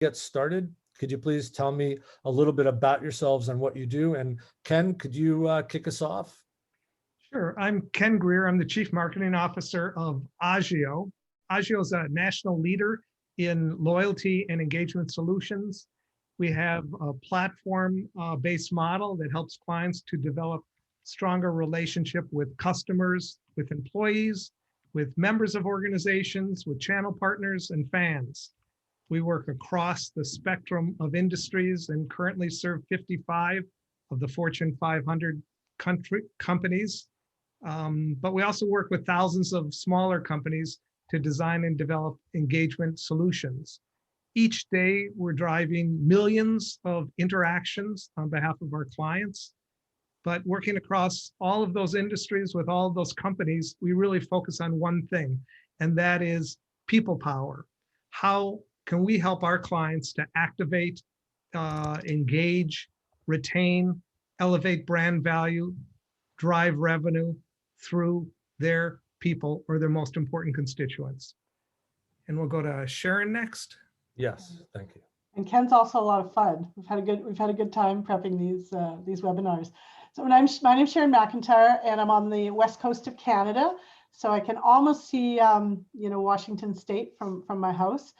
get started, could you please tell me a little bit about yourselves and what you do? And Ken, could you kick us off? Sure. I'm Ken Greer. I'm the Chief Marketing Officer of Augeo. Augeo is a national leader in loyalty and engagement solutions. We have a platform-based model that helps clients to develop stronger relationship with customers, with employees, with members of organizations, with channel partners and fans. We work across the spectrum of industries and currently serve 55 of the Fortune 500 companies. But we also work with thousands of smaller companies to design and develop engagement solutions. Each day, we're driving millions of interactions on behalf of our clients. But working across all of those industries with all of those companies, we really focus on one thing, and that is people power. How can we help our clients to activate, engage, retain, elevate brand value, drive revenue through their people or their most important constituents? And we'll go to Sharon next. Yes, thank you. And Ken's also a lot of fun. We've had a good time prepping these webinars. So my name's Sharon Mcintyre, and I'm on the west coast of Canada. So I can almost see Washington State from my house.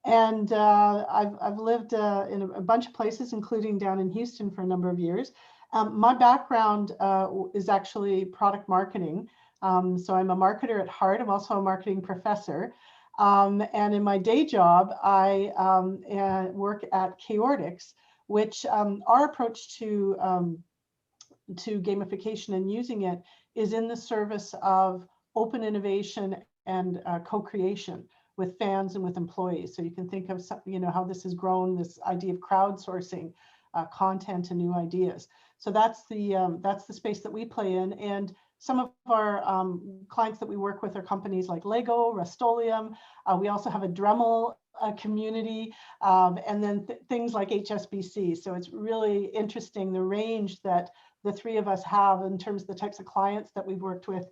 And I've lived in a bunch of places, including down in Houston for a number of years. My background is actually product marketing. So I'm a marketer at heart. I'm also a marketing professor. And in my day job, I work at CHAORDIX, which our approach to gamification and using it is in the service of open innovation and co-creation with fans and with employees. So you can think of how this has grown, this idea of crowdsourcing content and new ideas. So that's the space that we play in. And some of our clients that we work with are companies like Lego, Rust-Oleum. We also have a Dremel community, and then things like HSBC. So it's really interesting the range that the three of us have in terms of the types of clients that we've worked with,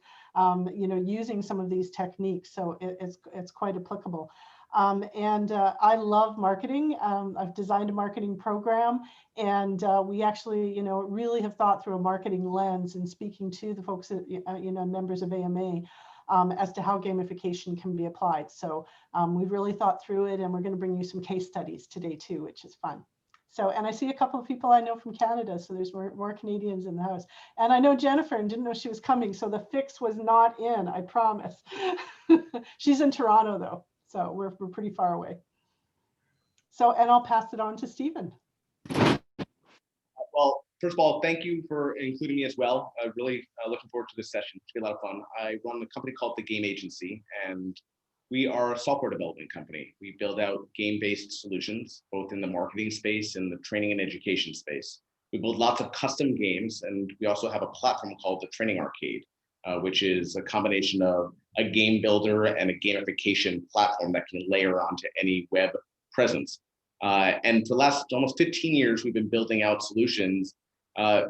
using some of these techniques. So it's quite applicable. I love marketing. I've designed a marketing program, and we actually, really have thought through a marketing lens and speaking to the folks that, members of AMA, as to how gamification can be applied. So we've really thought through it, and we're going to bring you some case studies today too, which is fun. So, and I see a couple of people I know from Canada, so there's more Canadians in the house. And I know Jennifer, and didn't know she was coming, so the fix was not in, I promise. She's in Toronto though, so we're pretty far away. So, and I'll pass it on to Stephen. Well, first of all, thank you for including me as well. Really looking forward to this session. It's gonna be a lot of fun. I run a company called The Game Agency, and we are a software development company. We build out game-based solutions, both in the marketing space and the training and education space. We build lots of custom games, and we also have a platform called the Training Arcade, which is a combination of a game builder and a gamification platform that can layer onto any web presence. And for the last almost 15 years, we've been building out solutions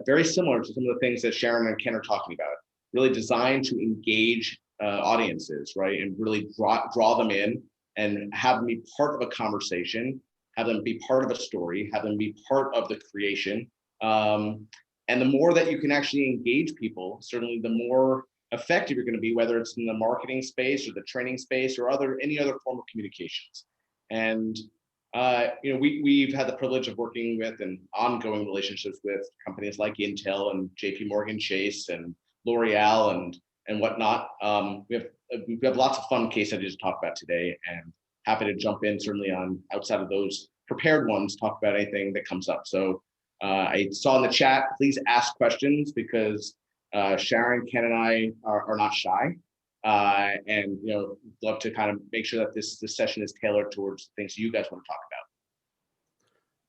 very similar to some of the things that Sharon and Ken are talking about, really designed to engage audiences, right? And really draw them in and have them be part of a conversation, have them be part of a story, have them be part of the creation. And the more that you can actually engage people, certainly the more effective you're going to be, whether it's in the marketing space or the training space or any other form of communications. And we've had the privilege of working with and ongoing relationships with companies like Intel and JP Morgan Chase and L'Oreal and whatnot. We have lots of fun case studies to talk about today, and happy to jump in certainly on outside of those prepared ones, talk about anything that comes up. So I saw in the chat, please ask questions, because Sharon, Ken, and I are not shy, and love to kind of make sure that this session is tailored towards the things you guys want to talk about.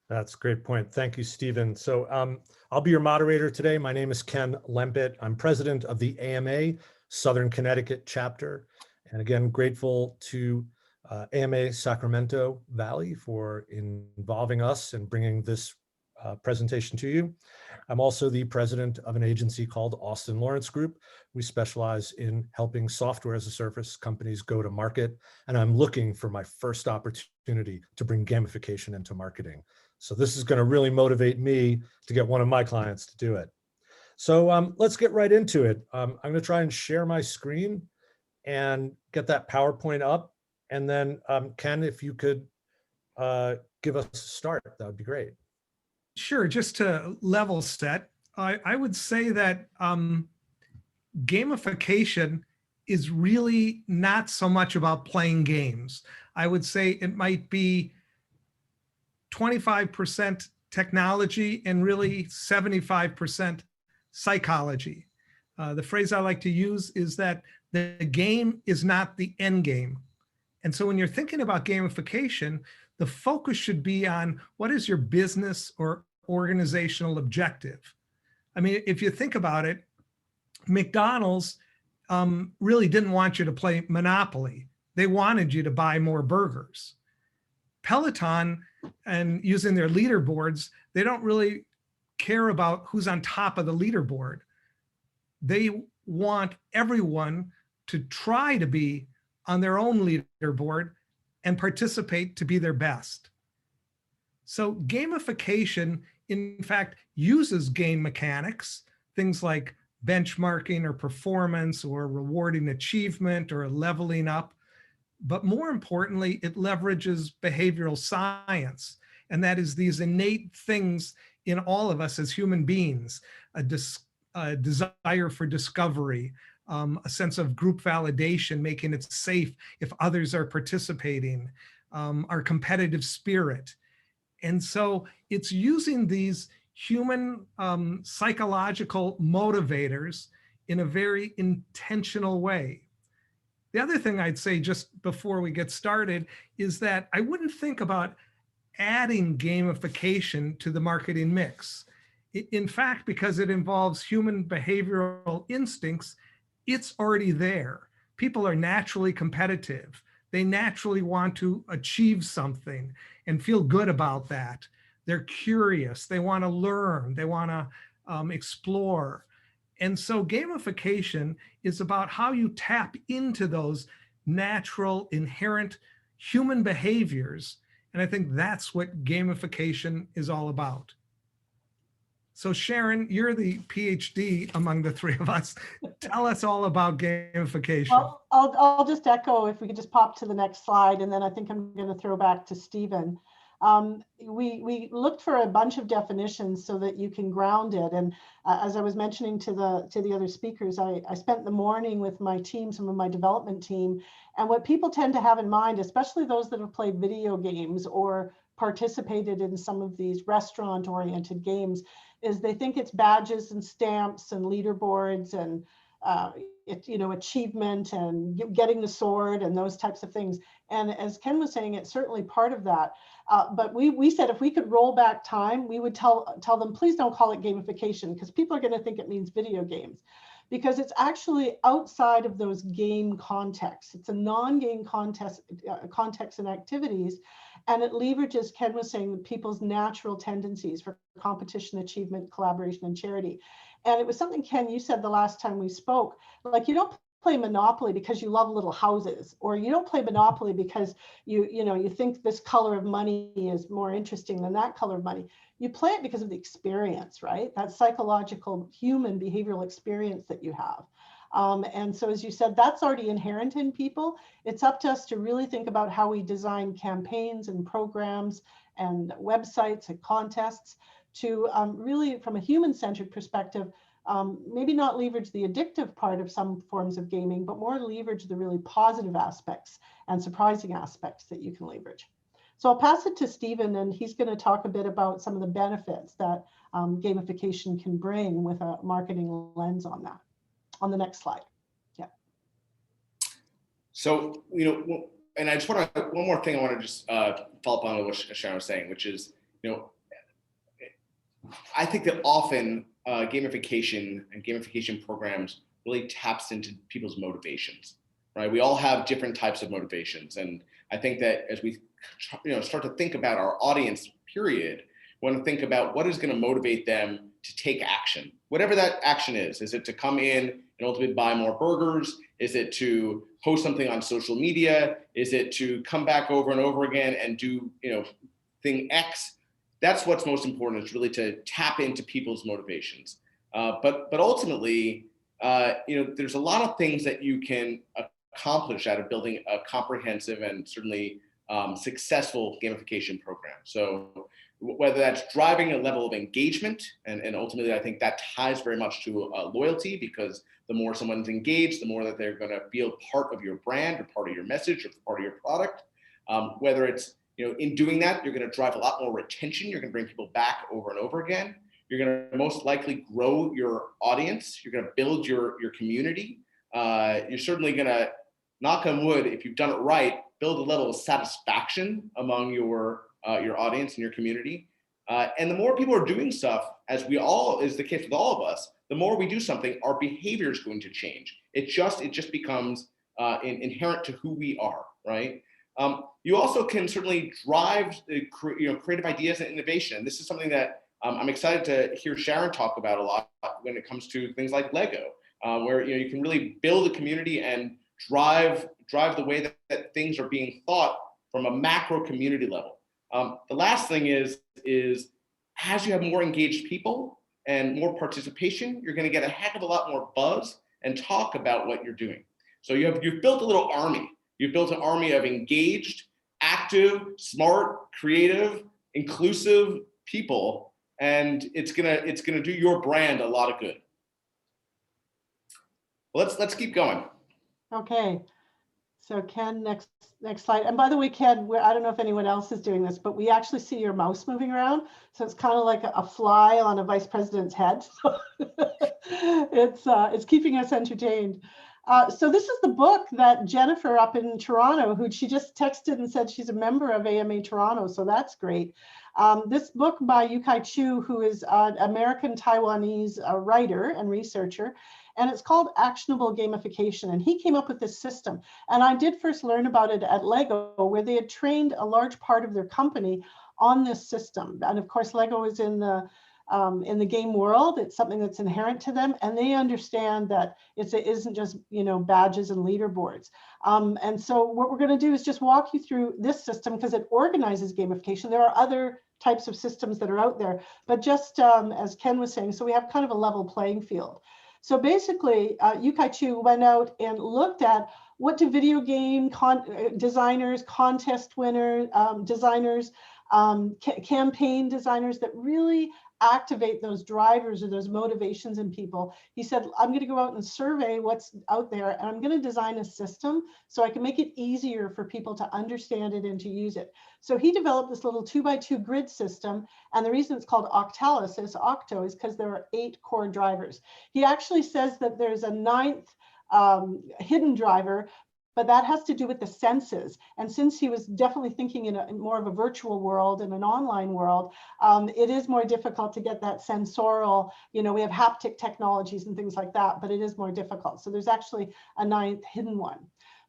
That's a great point. Thank you, Stephen. So I'll be your moderator today. My name is Ken Lempit. I'm president of the AMA Southern Connecticut chapter. And again, grateful to AMA Sacramento Valley for involving us and bringing this presentation to you. I'm also the president of an agency called Austin Lawrence Group. We specialize in helping software as a service companies go to market. And I'm looking for my first opportunity opportunity to bring gamification into marketing. So this is going to really motivate me to get one of my clients to do it. So let's get right into it. I'm going to try and share my screen and get that PowerPoint up. And then Ken, if you could give us a start, that would be great. Sure, just to level set, I would say that gamification is really not so much about playing games. I would say it might be 25% technology and really 75% psychology. The phrase I like to use is that the game is not the end game. And so when you're thinking about gamification, the focus should be on what is your business or organizational objective. I mean, if you think about it, McDonald's really didn't want you to play Monopoly. They wanted you to buy more burgers. Peloton, and using their leaderboards, they don't really care about who's on top of the leaderboard. They want everyone to try to be on their own leaderboard and participate to be their best. So gamification, in fact, uses game mechanics, things like benchmarking or performance or rewarding achievement or leveling up. But more importantly, it leverages behavioral science. And that is these innate things in all of us as human beings, a desire for discovery, a sense of group validation, making it safe if others are participating, our competitive spirit. And so it's using these human psychological motivators in a very intentional way. The other thing I'd say just before we get started is that I wouldn't think about adding gamification to the marketing mix. In fact, because it involves human behavioral instincts, it's already there. People are naturally competitive. They naturally want to achieve something and feel good about that. They're curious. They want to learn. They want to explore. And so gamification is about how you tap into those natural, inherent human behaviors. And I think that's what gamification is all about. So Sharon, you're the PhD among the three of us. Tell us all about gamification. Well, I'll just echo, if we could just pop to the next slide, and then I think I'm going to throw back to Stephen. We looked for a bunch of definitions so that you can ground it. And as I was mentioning to the other speakers, I spent the morning with my team, some of my development team. And what people tend to have in mind, especially those that have played video games or participated in some of these restaurant-oriented games, is they think it's badges and stamps and leaderboards and achievement and getting the sword and those types of things. And as Ken was saying, it's certainly part of that. But we said if we could roll back time, we would tell them, please don't call it gamification, because people are going to think it means video games, because it's actually outside of those game contexts. It's a non-game context and activities, and it leverages, Ken was saying, people's natural tendencies for competition, achievement, collaboration, and charity. And it was something, Ken, you said the last time we spoke, like you don't play Monopoly because you love little houses, or you don't play Monopoly because you think this color of money is more interesting than that color of money. You play it because of the experience, right? That psychological human behavioral experience that you have. And so, as you said, that's already inherent in people. It's up to us to really think about how we design campaigns and programs and websites and contests to really, from a human-centered perspective, maybe not leverage the addictive part of some forms of gaming, but more leverage the really positive aspects and surprising aspects that you can leverage. So I'll pass it to Stephen, and he's going to talk a bit about some of the benefits that gamification can bring with a marketing lens on that. On the next slide. Yeah. So, and I just want to, one more thing I want to just follow up on what Sharon was saying, which is, I think that often gamification and gamification programs really taps into people's motivations, right? We all have different types of motivations. And I think that as we start to think about our audience, period, we want to think about what is going to motivate them to take action, whatever that action is. Is it to come in and ultimately buy more burgers? Is it to post something on social media? Is it to come back over and over again and do, thing X? That's what's most important, is really to tap into people's motivations. But ultimately, there's a lot of things that you can accomplish out of building a comprehensive and certainly successful gamification program. So whether that's driving a level of engagement, and ultimately I think that ties very much to loyalty, because the more someone's engaged, the more that they're going to feel part of your brand or part of your message or part of your product. Whether it's, in doing that, you're going to drive a lot more retention. You're going to bring people back over and over again. You're going to most likely grow your audience. You're going to build your community. You're certainly going to, knock on wood, if you've done it right, build a level of satisfaction among your audience and your community. And the more people are doing stuff, as is the case with all of us, the more we do something, our behavior is going to change. It just becomes inherent to who we are, right? You also can certainly drive creative ideas and innovation. And this is something that I'm excited to hear Sharon talk about a lot when it comes to things like Lego, where you can really build a community and drive the way that things are being thought from a macro community level. The last thing is as you have more engaged people and more participation, you're going to get a heck of a lot more buzz and talk about what you're doing. So you've built a little army. You've built an army of engaged, active, smart, creative, inclusive people, and it's gonna do your brand a lot of good. Let's keep going. Okay, so Ken, next slide. And by the way, Ken, I don't know if anyone else is doing this, but we actually see your mouse moving around. So it's kind of like a fly on a vice president's head. It's keeping us entertained. So this is the book that Jennifer up in Toronto, who she just texted and said she's a member of AMA Toronto. So that's great. This book by Yu-Kai Chu, who is an American-Taiwanese writer and researcher, and it's called Actionable Gamification. And he came up with this system. And I did first learn about it at Lego, where they had trained a large part of their company on this system. And of course, Lego is in the game world. It's something that's inherent to them, and they understand that it isn't just badges and leaderboards. And so what we're going to do is just walk you through this system, because it organizes gamification. There are other types of systems that are out there, but just as Ken was saying, so we have kind of a level playing field. So basically, Yu-Kai Chu went out and looked at what do video game designers, contest winners, designers, campaign designers that really activate those drivers or those motivations in people. He said, I'm going to go out and survey what's out there, and I'm going to design a system so I can make it easier for people to understand it and to use it. So he developed this little 2x2 grid system, and the reason it's called Octalis, as Octo, is because there are 8 core drivers. He actually says that there's a 9th hidden driver, but that has to do with the senses. And since he was definitely thinking in more of a virtual world and an online world, it is more difficult to get that sensorial, we have haptic technologies and things like that, but it is more difficult. So there's actually a 9th hidden one.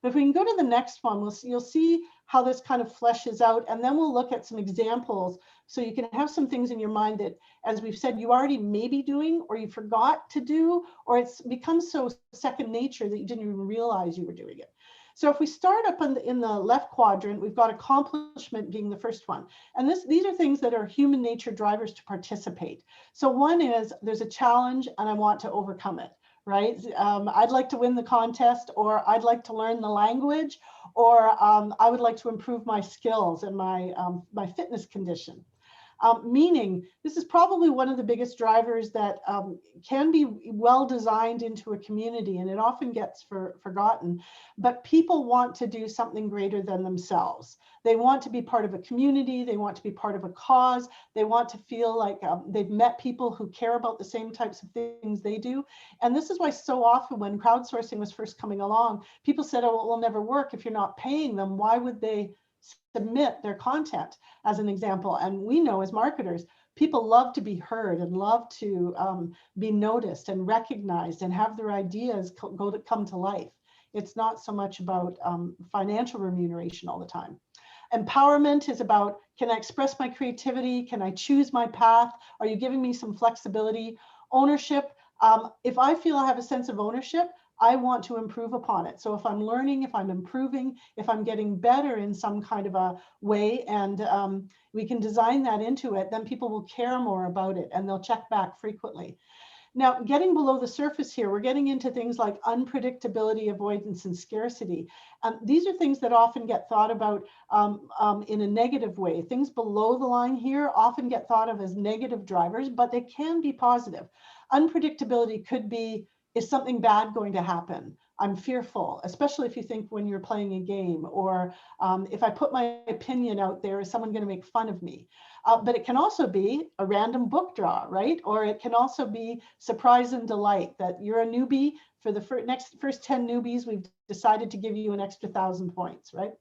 But if we can go to the next one, you'll see how this kind of fleshes out, and then we'll look at some examples so you can have some things in your mind that, as we've said, you already may be doing, or you forgot to do, or it's become so second nature that you didn't even realize you were doing it. So if we start up in the left quadrant, we've got accomplishment being the first one. And these are things that are human nature drivers to participate. So one is there's a challenge and I want to overcome it, right? I'd like to win the contest, or I'd like to learn the language, or I would like to improve my skills and my fitness condition. Meaning, this is probably one of the biggest drivers that can be well designed into a community, and it often gets forgotten, but people want to do something greater than themselves. They want to be part of a community, they want to be part of a cause, they want to feel like they've met people who care about the same types of things they do. And this is why so often when crowdsourcing was first coming along, people said, oh, it will never work if you're not paying them. Why would they submit their content, as an example? And we know as marketers, people love to be heard and love to be noticed and recognized and have their ideas come to life. It's not so much about financial remuneration all the time. Empowerment is about, can I express my creativity? Can I choose my path? Are you giving me some flexibility? Ownership. If I feel I have a sense of ownership, I want to improve upon it. So if I'm learning, if I'm improving, if I'm getting better in some kind of a way, and we can design that into it, then people will care more about it and they'll check back frequently. Now, getting below the surface here, we're getting into things like unpredictability, avoidance, and scarcity. These are things that often get thought about in a negative way. Things below the line here often get thought of as negative drivers, but they can be positive. Unpredictability could be, is something bad going to happen? I'm fearful, especially if you think when you're playing a game, or if I put my opinion out there, is someone going to make fun of me? But it can also be a random book draw, right? Or it can also be surprise and delight, that you're a newbie. For the first 10 newbies, we've decided to give you an extra 1,000 points, right?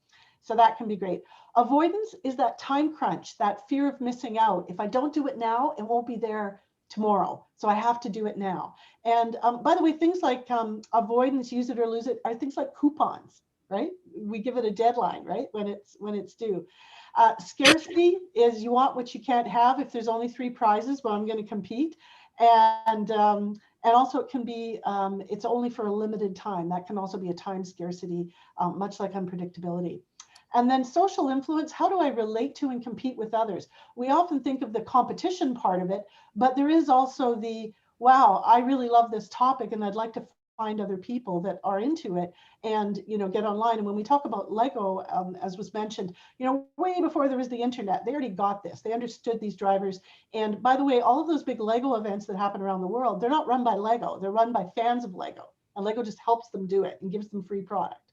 So that can be great. Avoidance is that time crunch, that fear of missing out. If I don't do it now, it won't be there tomorrow. So I have to do it now. And by the way, things like avoidance, use it or lose it, are things like coupons, right? We give it a deadline, right? When it's due. Scarcity is you want what you can't have. If there's only 3 prizes, well, I'm going to compete. And also it can be, it's only for a limited time. That can also be a time scarcity, much like unpredictability. And then social influence, how do I relate to and compete with others? We often think of the competition part of it, but there is also the, wow, I really love this topic and I'd like to find other people that are into it and, get online. And when we talk about Lego, as was mentioned, way before there was the internet, they already got this. They understood these drivers. And by the way, all of those big Lego events that happen around the world, they're not run by Lego. They're run by fans of Lego. And Lego just helps them do it and gives them free product,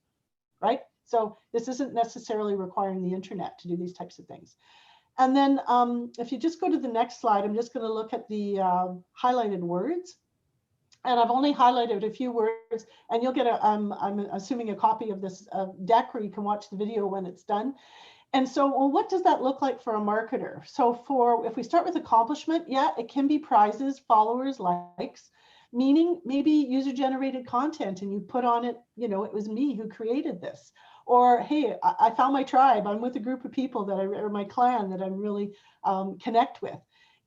right? So this isn't necessarily requiring the internet to do these types of things. And then if you just go to the next slide, I'm just going to look at the highlighted words. And I've only highlighted a few words, and you'll get I'm assuming a copy of this deck where you can watch the video when it's done. And so, well, what does that look like for a marketer? So if we start with accomplishment, yeah, it can be prizes, followers, likes, meaning maybe user-generated content and you put on it, it was me who created this. Or, hey, I found my tribe. I'm with a group of people or my clan that I really connect with.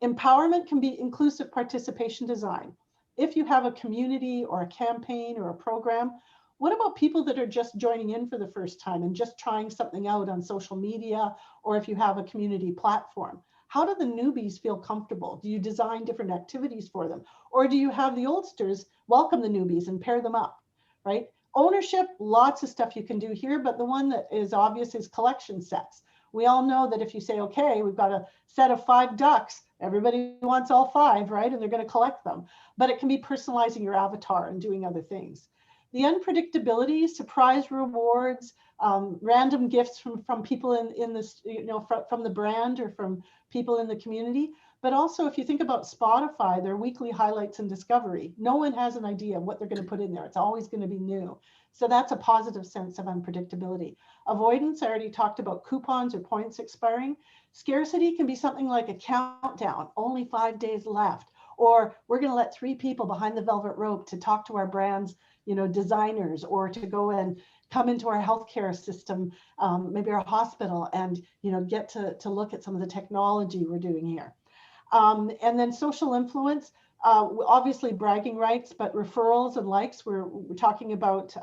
Empowerment can be inclusive participation design. If you have a community or a campaign or a program, what about people that are just joining in for the first time and just trying something out on social media, or if you have a community platform? How do the newbies feel comfortable? Do you design different activities for them? Or do you have the oldsters welcome the newbies and pair them up, right? Ownership, lots of stuff you can do here, but the one that is obvious is collection sets. We all know that if you say, okay, we've got a set of 5 ducks, everybody wants all 5, right? And they're going to collect them. But it can be personalizing your avatar and doing other things. The unpredictability, surprise rewards, random gifts from people in this, from the brand or from people in the community. But also, if you think about Spotify, their weekly highlights and discovery, no one has an idea of what they're going to put in there. It's always going to be new. So that's a positive sense of unpredictability. Avoidance, I already talked about coupons or points expiring. Scarcity can be something like a countdown, only 5 days left. Or we're going to let 3 people behind the velvet rope to talk to our brand's, designers, or to go and come into our healthcare system, maybe our hospital, and get to look at some of the technology we're doing here. And then social influence, obviously bragging rights, but referrals and likes, we're talking about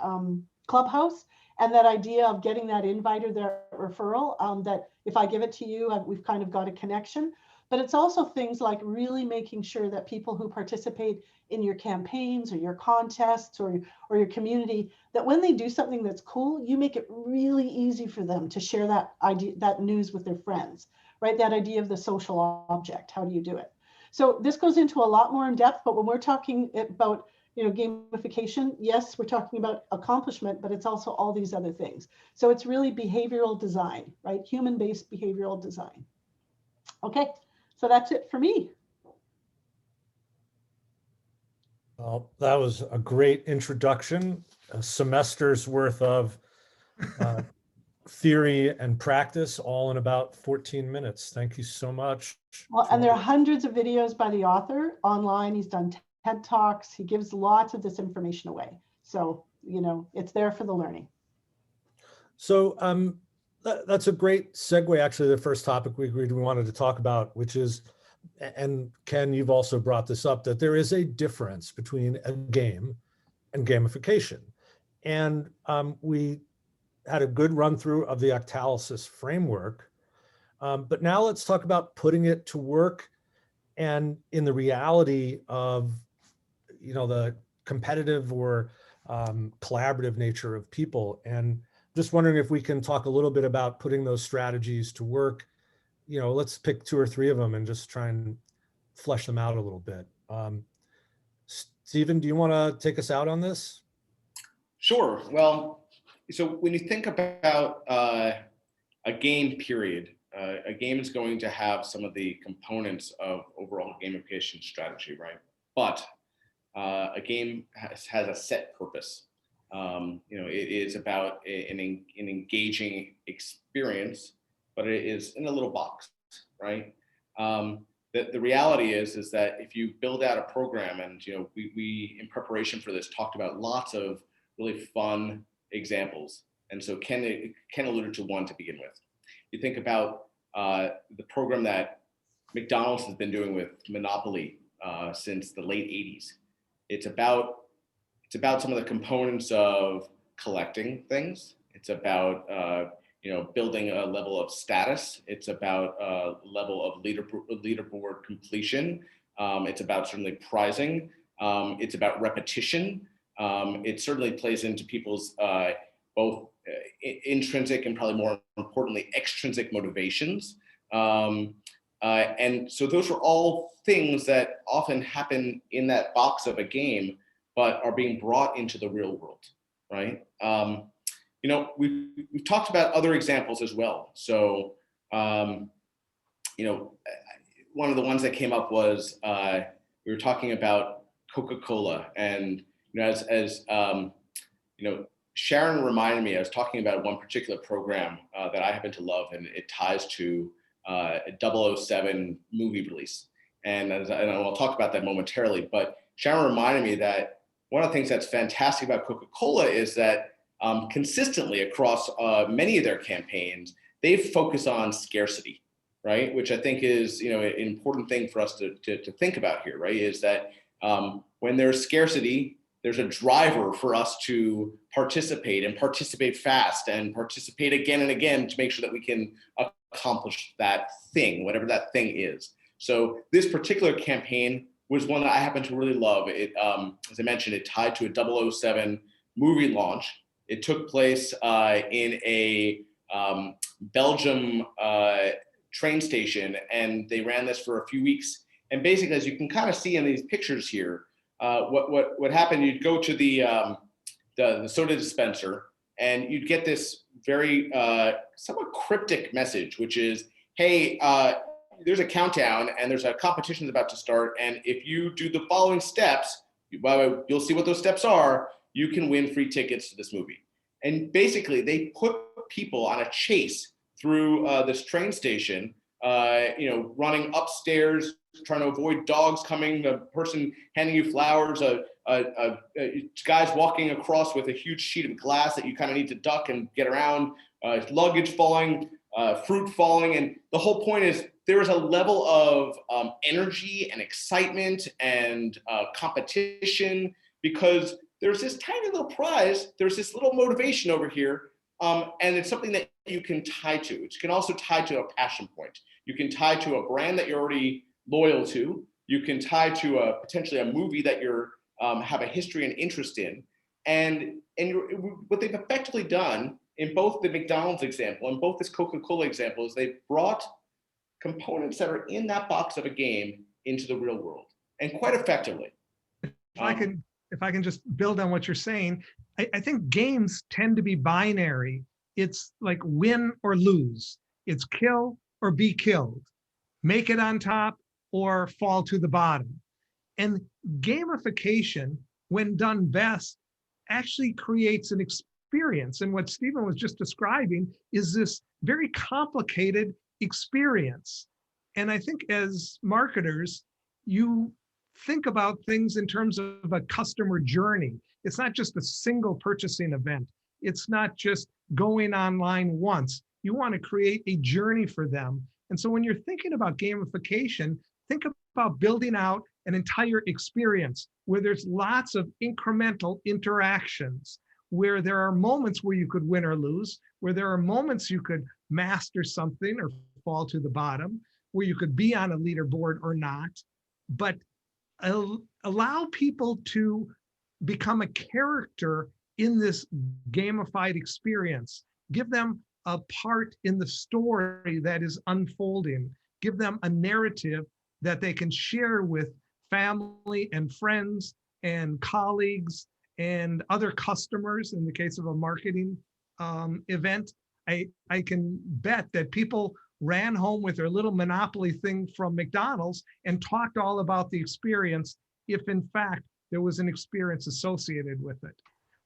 Clubhouse, and that idea of getting that invite or that referral, that if I give it to you, we've kind of got a connection. But it's also things like really making sure that people who participate in your campaigns or your contests or your community, that when they do something that's cool, you make it really easy for them to share that idea, that news with their friends, right? That idea of the social object, how do you do it? So this goes into a lot more in depth, but when we're talking about gamification, yes, we're talking about accomplishment, but it's also all these other things. So it's really behavioral design, right? Human-based behavioral design. Okay, so that's it for me. Well, that was a great introduction, a semester's worth of theory and practice, all in about 14 minutes. Thank you so much. Well, and there are hundreds of videos by the author online. He's done TED Talks. He gives lots of this information away. So, it's there for the learning. So that's a great segue, actually, the first topic we agreed we wanted to talk about, which is, and Ken, you've also brought this up, that there is a difference between a game and gamification. And we had a good run through of the Octalysis framework. But now let's talk about putting it to work and in the reality of, the competitive or collaborative nature of people. And just wondering if we can talk a little bit about putting those strategies to work. Let's pick 2 or 3 of them and just try and flesh them out a little bit. Stephen, do you want to take us out on this? Sure. Well, so when you think about a game period, a game is going to have some of the components of overall gamification strategy, right? But a game has a set purpose. It is about an engaging experience, but it is in a little box, right? The reality is that if you build out a program, and we in preparation for this talked about lots of really fun examples, and so Ken alluded to one to begin with. You think about the program that McDonald's has been doing with Monopoly since the late 80s. It's about some of the components of collecting things. It's about building a level of status. It's about a level of leaderboard completion. It's about certainly prizing. It's about repetition. It certainly plays into people's both intrinsic and probably more importantly extrinsic motivations. And so those are all things that often happen in that box of a game, but are being brought into the real world, right? We've talked about other examples as well. So, one of the ones that came up was we were talking about Coca-Cola, and as Sharon reminded me, I was talking about one particular program that I happen to love, and it ties to a 007 movie release. And I'll talk about that momentarily, but Sharon reminded me that one of the things that's fantastic about Coca-Cola is that consistently across many of their campaigns, they focus on scarcity, right? Which I think is an important thing for us to think about here, right? Is that when there's scarcity, there's a driver for us to participate and participate fast and participate again and again to make sure that we can accomplish that thing, whatever that thing is. So this particular campaign was one that I happen to really love. It, as I mentioned, it tied to a 007 movie launch. It took place in a Belgium train station, and they ran this for a few weeks. And basically, as you can kind of see in these pictures here, what happened? You'd go to the soda dispenser, and you'd get this very somewhat cryptic message, which is, "Hey, there's a countdown, and there's a competition about to start, and if you do the following steps, you'll see what those steps are. You can win free tickets to this movie." And basically, they put people on a chase through this train station, running upstairs, trying to avoid dogs coming, a person handing you flowers, guys walking across with a huge sheet of glass that you kind of need to duck and get around, luggage falling, fruit falling. And the whole point is there is a level of energy and excitement and competition, because there's this tiny little prize, there's this little motivation over here, and it's something that you can tie to. It can also tie to a passion point. You can tie to a brand that you're already loyal to. You can tie to potentially a movie that you're have a history and interest in. And what they've effectively done in both the McDonald's example and both this Coca-Cola example is they've brought components that are in that box of a game into the real world, and quite effectively. If I can just build on what you're saying, I think games tend to be binary. It's like win or lose. It's kill or be killed. Make it on top or fall to the bottom. And gamification, when done best, actually creates an experience. And what Stephen was just describing is this very complicated experience. And I think as marketers, you think about things in terms of a customer journey. It's not just a single purchasing event. It's not just going online once. You want to create a journey for them. And so when you're thinking about gamification, think about building out an entire experience where there's lots of incremental interactions, where there are moments where you could win or lose, where there are moments you could master something or fall to the bottom, where you could be on a leaderboard or not, but allow people to become a character in this gamified experience. Give them a part in the story that is unfolding. Give them a narrative that they can share with family and friends and colleagues and other customers. In the case of a marketing event, I can bet that people ran home with their little Monopoly thing from McDonald's and talked all about the experience, if in fact there was an experience associated with it.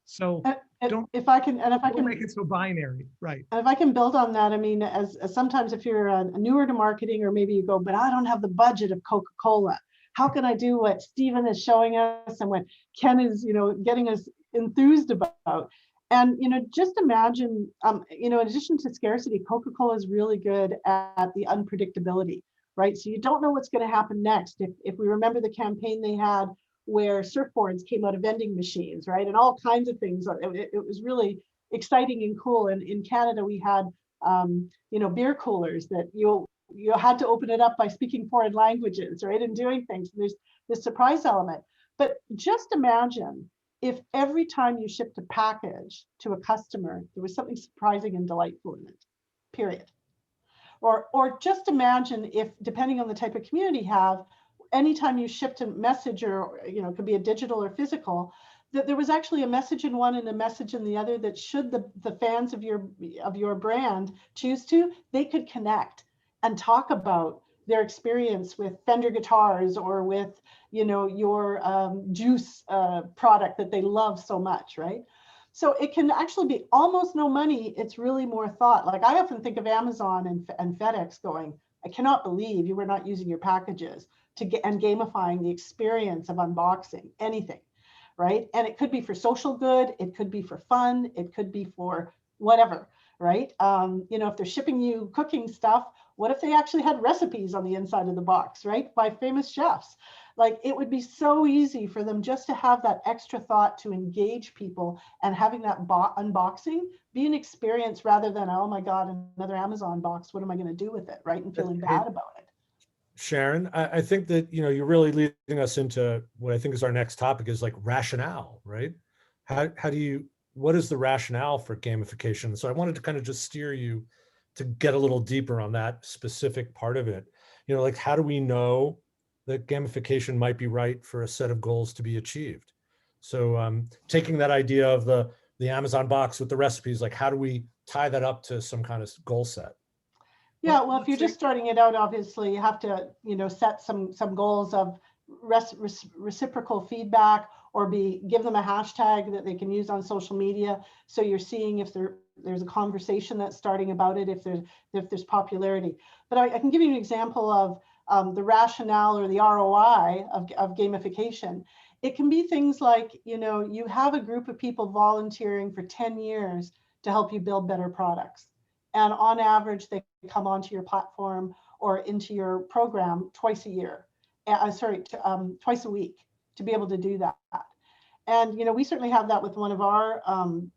So don't if I can make it so binary, right? And if I can build on that, I mean, as sometimes if you're newer to marketing, or maybe you go, but I don't have the budget of Coca-Cola. How can I do what Stephen is showing us and what Ken is, getting us enthused about? And, just imagine, in addition to scarcity, Coca-Cola is really good at the unpredictability, right? So you don't know what's going to happen next. If we remember the campaign they had where surfboards came out of vending machines, right? And all kinds of things. It was really exciting and cool. And in Canada, we had, beer coolers that you had to open it up by speaking foreign languages, right? And doing things. And there's this surprise element. But just imagine if every time you shipped a package to a customer, there was something surprising and delightful in it, period. Or just imagine if, depending on the type of community you have, anytime you shipped a message, or it could be a digital or physical, that there was actually a message in one and a message in the other, that should the fans of your brand choose to, they could connect and talk about their experience with Fender guitars, or with your juice product that they love so much, right? So it can actually be almost no money. It's really more thought. Like, I often think of Amazon and FedEx going, I cannot believe you were not using your packages and gamifying the experience of unboxing anything, right? And it could be for social good, it could be for fun, it could be for whatever, right? If they're shipping you cooking stuff, what if they actually had recipes on the inside of the box, right? By famous chefs. Like, it would be so easy for them just to have that extra thought to engage people, and having that unboxing be an experience rather than, oh my God, another Amazon box, what am I going to do with it, right? And feeling bad about it. Sharon, I think that, you're really leading us into what I think is our next topic, is like rationale, right? What is the rationale for gamification? So I wanted to kind of just steer you to get a little deeper on that specific part of it. Like, how do we know that gamification might be right for a set of goals to be achieved? So taking that idea of the Amazon box with the recipes, like, how do we tie that up to some kind of goal set? Yeah, well, if you're just starting it out, obviously you have to, set some goals of reciprocal feedback, or give them a hashtag that they can use on social media. So you're seeing if there's a conversation that's starting about it, if there's popularity. But I can give you an example of the rationale or the ROI of gamification. It can be things like, you have a group of people volunteering for 10 years to help you build better products. And on average, they come onto your platform or into your program twice a year, twice a week, to be able to do that. And, we certainly have that with one of our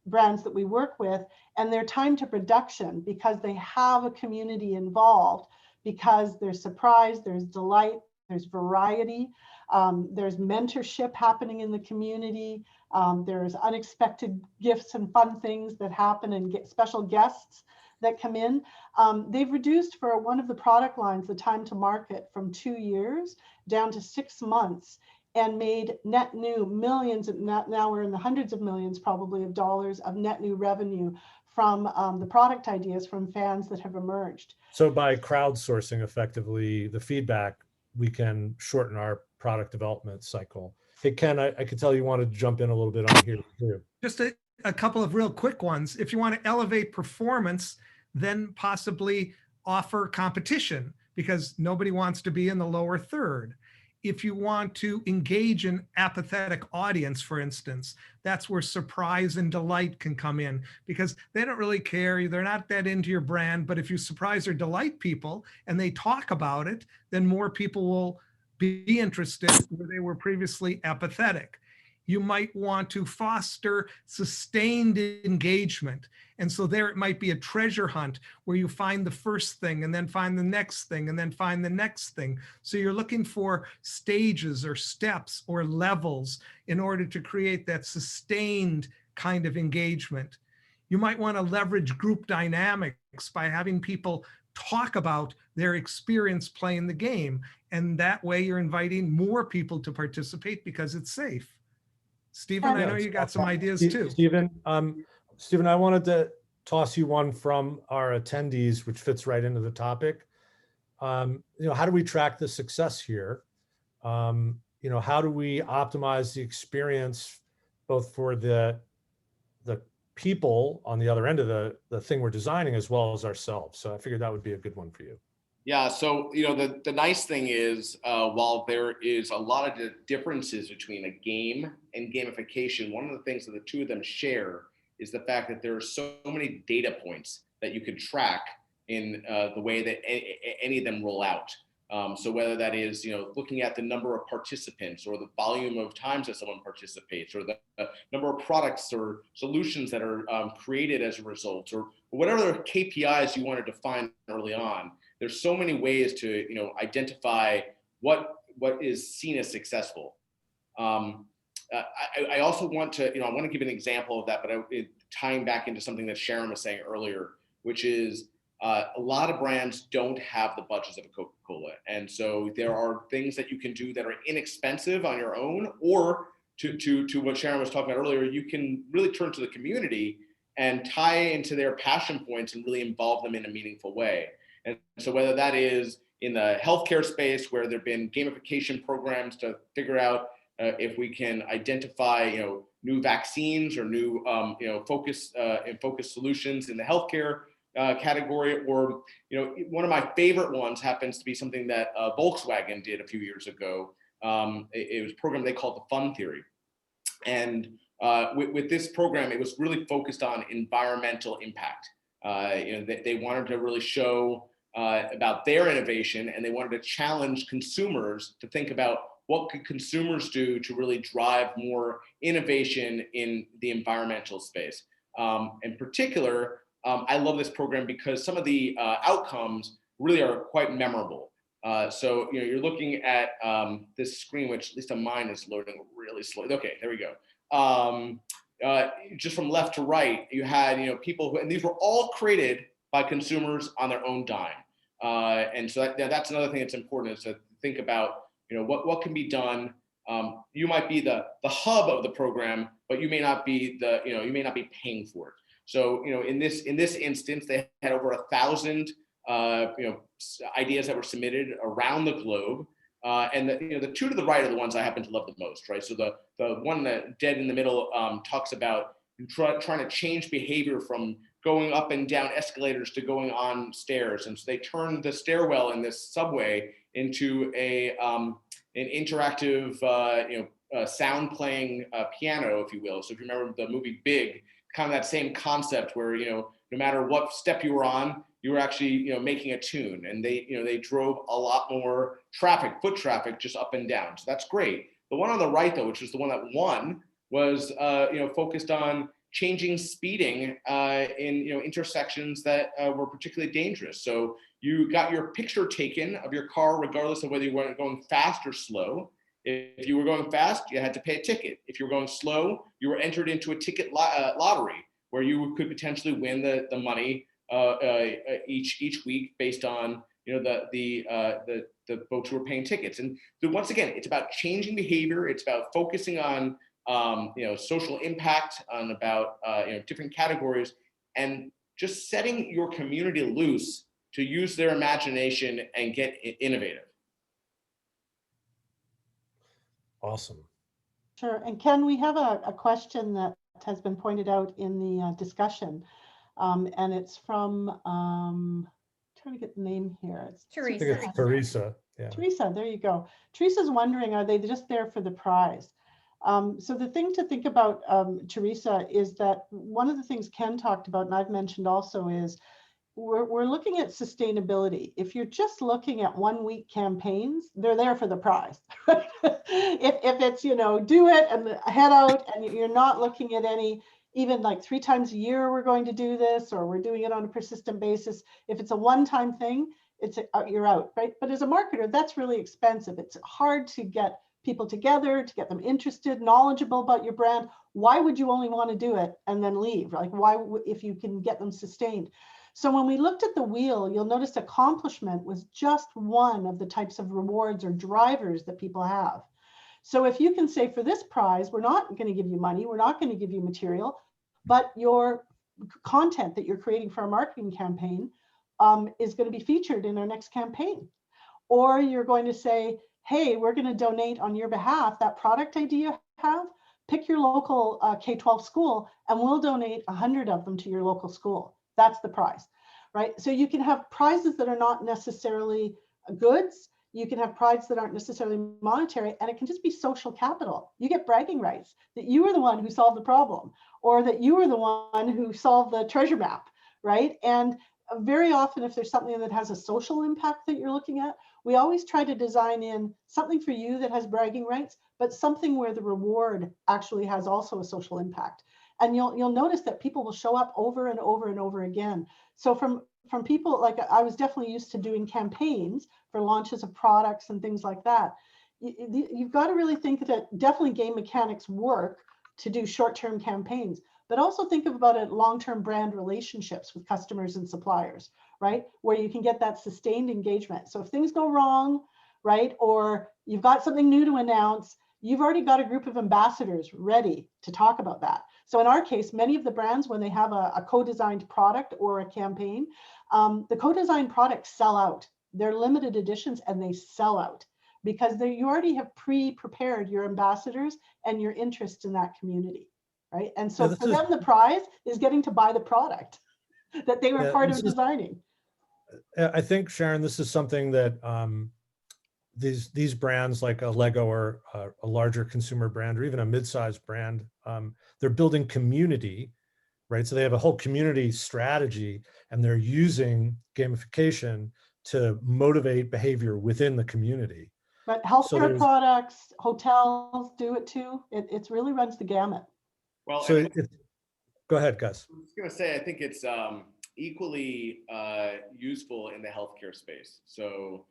brands that we work with, and their time to production, because they have a community involved, because there's surprise, there's delight, there's variety, there's mentorship happening in the community, there's unexpected gifts and fun things that happen, and get special guests that come in. They've reduced, for one of the product lines, the time to market from 2 years down to 6 months, and made net new millions, now we're in the hundreds of millions probably of dollars of net new revenue from the product ideas from fans that have emerged. So by crowdsourcing effectively the feedback, we can shorten our product development cycle. Hey, Ken, I could tell you wanted to jump in a little bit on here too. Just a couple of real quick ones. If you want to elevate performance, then possibly offer competition, because nobody wants to be in the lower third. If you want to engage an apathetic audience, for instance, that's where surprise and delight can come in, because they don't really care. They're not that into your brand, but if you surprise or delight people and they talk about it, then more people will be interested where they were previously apathetic. You might want to foster sustained engagement. And so there it might be a treasure hunt where you find the first thing and then find the next thing and then find the next thing. So you're looking for stages or steps or levels in order to create that sustained kind of engagement. You might want to leverage group dynamics by having people talk about their experience playing the game. And that way you're inviting more people to participate because it's safe. Stephen, I know you got some ideas too. Stephen, I wanted to toss you one from our attendees, which fits right into the topic. How do we track the success here? How do we optimize the experience both for the people on the other end of the thing we're designing as well as ourselves? So I figured that would be a good one for you. Yeah, so the nice thing is, while there is a lot of differences between a game and gamification, one of the things that the two of them share is the fact that there are so many data points that you can track in the way that any of them roll out. So whether that is looking at the number of participants or the volume of times that someone participates or the number of products or solutions that are created as a result, or whatever KPIs you want to define early on. There's so many ways to identify what is seen as successful. I also want to I want to give an example of that, but tying back into something that Sharon was saying earlier, which is a lot of brands don't have the budgets of a Coca-Cola, and so there are things that you can do that are inexpensive on your own, or to what Sharon was talking about earlier, you can really turn to the community and tie into their passion points and really involve them in a meaningful way. And so whether that is in the healthcare space, where there've been gamification programs to figure out if we can identify new vaccines or new focus solutions in the healthcare category, or one of my favorite ones happens to be something that Volkswagen did a few years ago. It was a program they called the Fun Theory, and with this program, it was really focused on environmental impact. They wanted to really show about their innovation, and they wanted to challenge consumers to think about what could consumers do to really drive more innovation in the environmental space. In particular, I love this program because some of the outcomes really are quite memorable. So you're looking at this screen, which at least on mine is loading really slowly. Okay, there we go. Just from left to right, you had people who, and these were all created by consumers on their own dime. And so that's another thing that's important, is to think about what can be done. You might be the hub of the program, but you may not be you may not be paying for it. So in this instance, they had over 1,000 ideas that were submitted around the globe. And the two to the right are the ones I happen to love the most, right? So the one that dead in the middle talks about trying to change behavior from going up and down escalators to going on stairs. And so they turned the stairwell in this subway into an interactive sound playing piano, if you will. So if you remember the movie Big, kind of that same concept where no matter what step you were on, you were actually making a tune, and they drove a lot more foot traffic just up and down. So that's great. The one on the right, though, which was the one that won, was focused on changing speeding in intersections that were particularly dangerous. So you got your picture taken of your car regardless of whether you were going fast or slow. If you were going fast, you had to pay a ticket. If you were going slow, you were entered into a ticket lottery where you could potentially win the money each week based on the folks who are paying tickets. And so once again, it's about changing behavior. It's about focusing on social impact, on about different categories, and just setting your community loose to use their imagination and get innovative. Awesome. Sure. And Ken, we have a question that has been pointed out in the discussion. And it's from, trying to get the name here. It's I think it's Teresa. Yeah. Teresa, there you go. Teresa's wondering, are they just there for the prize? So the thing to think about, Teresa, is that one of the things Ken talked about, and I've mentioned also, is we're looking at sustainability. If you're just looking at 1 week campaigns, they're there for the prize. If it's, do it and head out, and you're not looking at any, even like 3 times a year, we're going to do this, or we're doing it on a persistent basis. If it's a one-time thing, you're out, right? But as a marketer, that's really expensive. It's hard to get people together, to get them interested, knowledgeable about your brand. Why would you only want to do it and then leave? Like, why, if you can get them sustained? So when we looked at the wheel, you'll notice accomplishment was just one of the types of rewards or drivers that people have. So if you can say, for this prize, we're not going to give you money, we're not going to give you material, but your content that you're creating for a marketing campaign is going to be featured in our next campaign. Or you're going to say, hey, we're going to donate on your behalf that product idea you have, pick your local K-12 school, and we'll donate 100 of them to your local school. That's the prize, right? So you can have prizes that are not necessarily goods. You can have prizes that aren't necessarily monetary, and it can just be social capital. You get bragging rights that you were the one who solved the problem, or that you were the one who solved the treasure map, right? And very often, if there's something that has a social impact that you're looking at, we always try to design in something for you that has bragging rights, but something where the reward actually has also a social impact. And you'll notice that people will show up over and over and over again. So from people, like, I was definitely used to doing campaigns for launches of products and things like that. You've got to really think that definitely game mechanics work to do short-term campaigns, but also think about it long-term brand relationships with customers and suppliers, right? Where you can get that sustained engagement. So if things go wrong, right, or you've got something new to announce, you've already got a group of ambassadors ready to talk about that. So in our case, many of the brands, when they have a co-designed product or a campaign, the co-designed products sell out. They're limited editions and they sell out because you already have pre-prepared your ambassadors and your interest in that community, right? And so for them, the prize is getting to buy the product that they were part of designing. I think, Sharon, this is something that these brands like a Lego or a larger consumer brand or even a mid-sized brand, they're building community, right? So they have a whole community strategy and they're using gamification to motivate behavior within the community. But healthcare products, hotels do it too. It really runs the gamut. Well, so go ahead, Gus. I was going to say, I think it's equally useful in the healthcare space. So,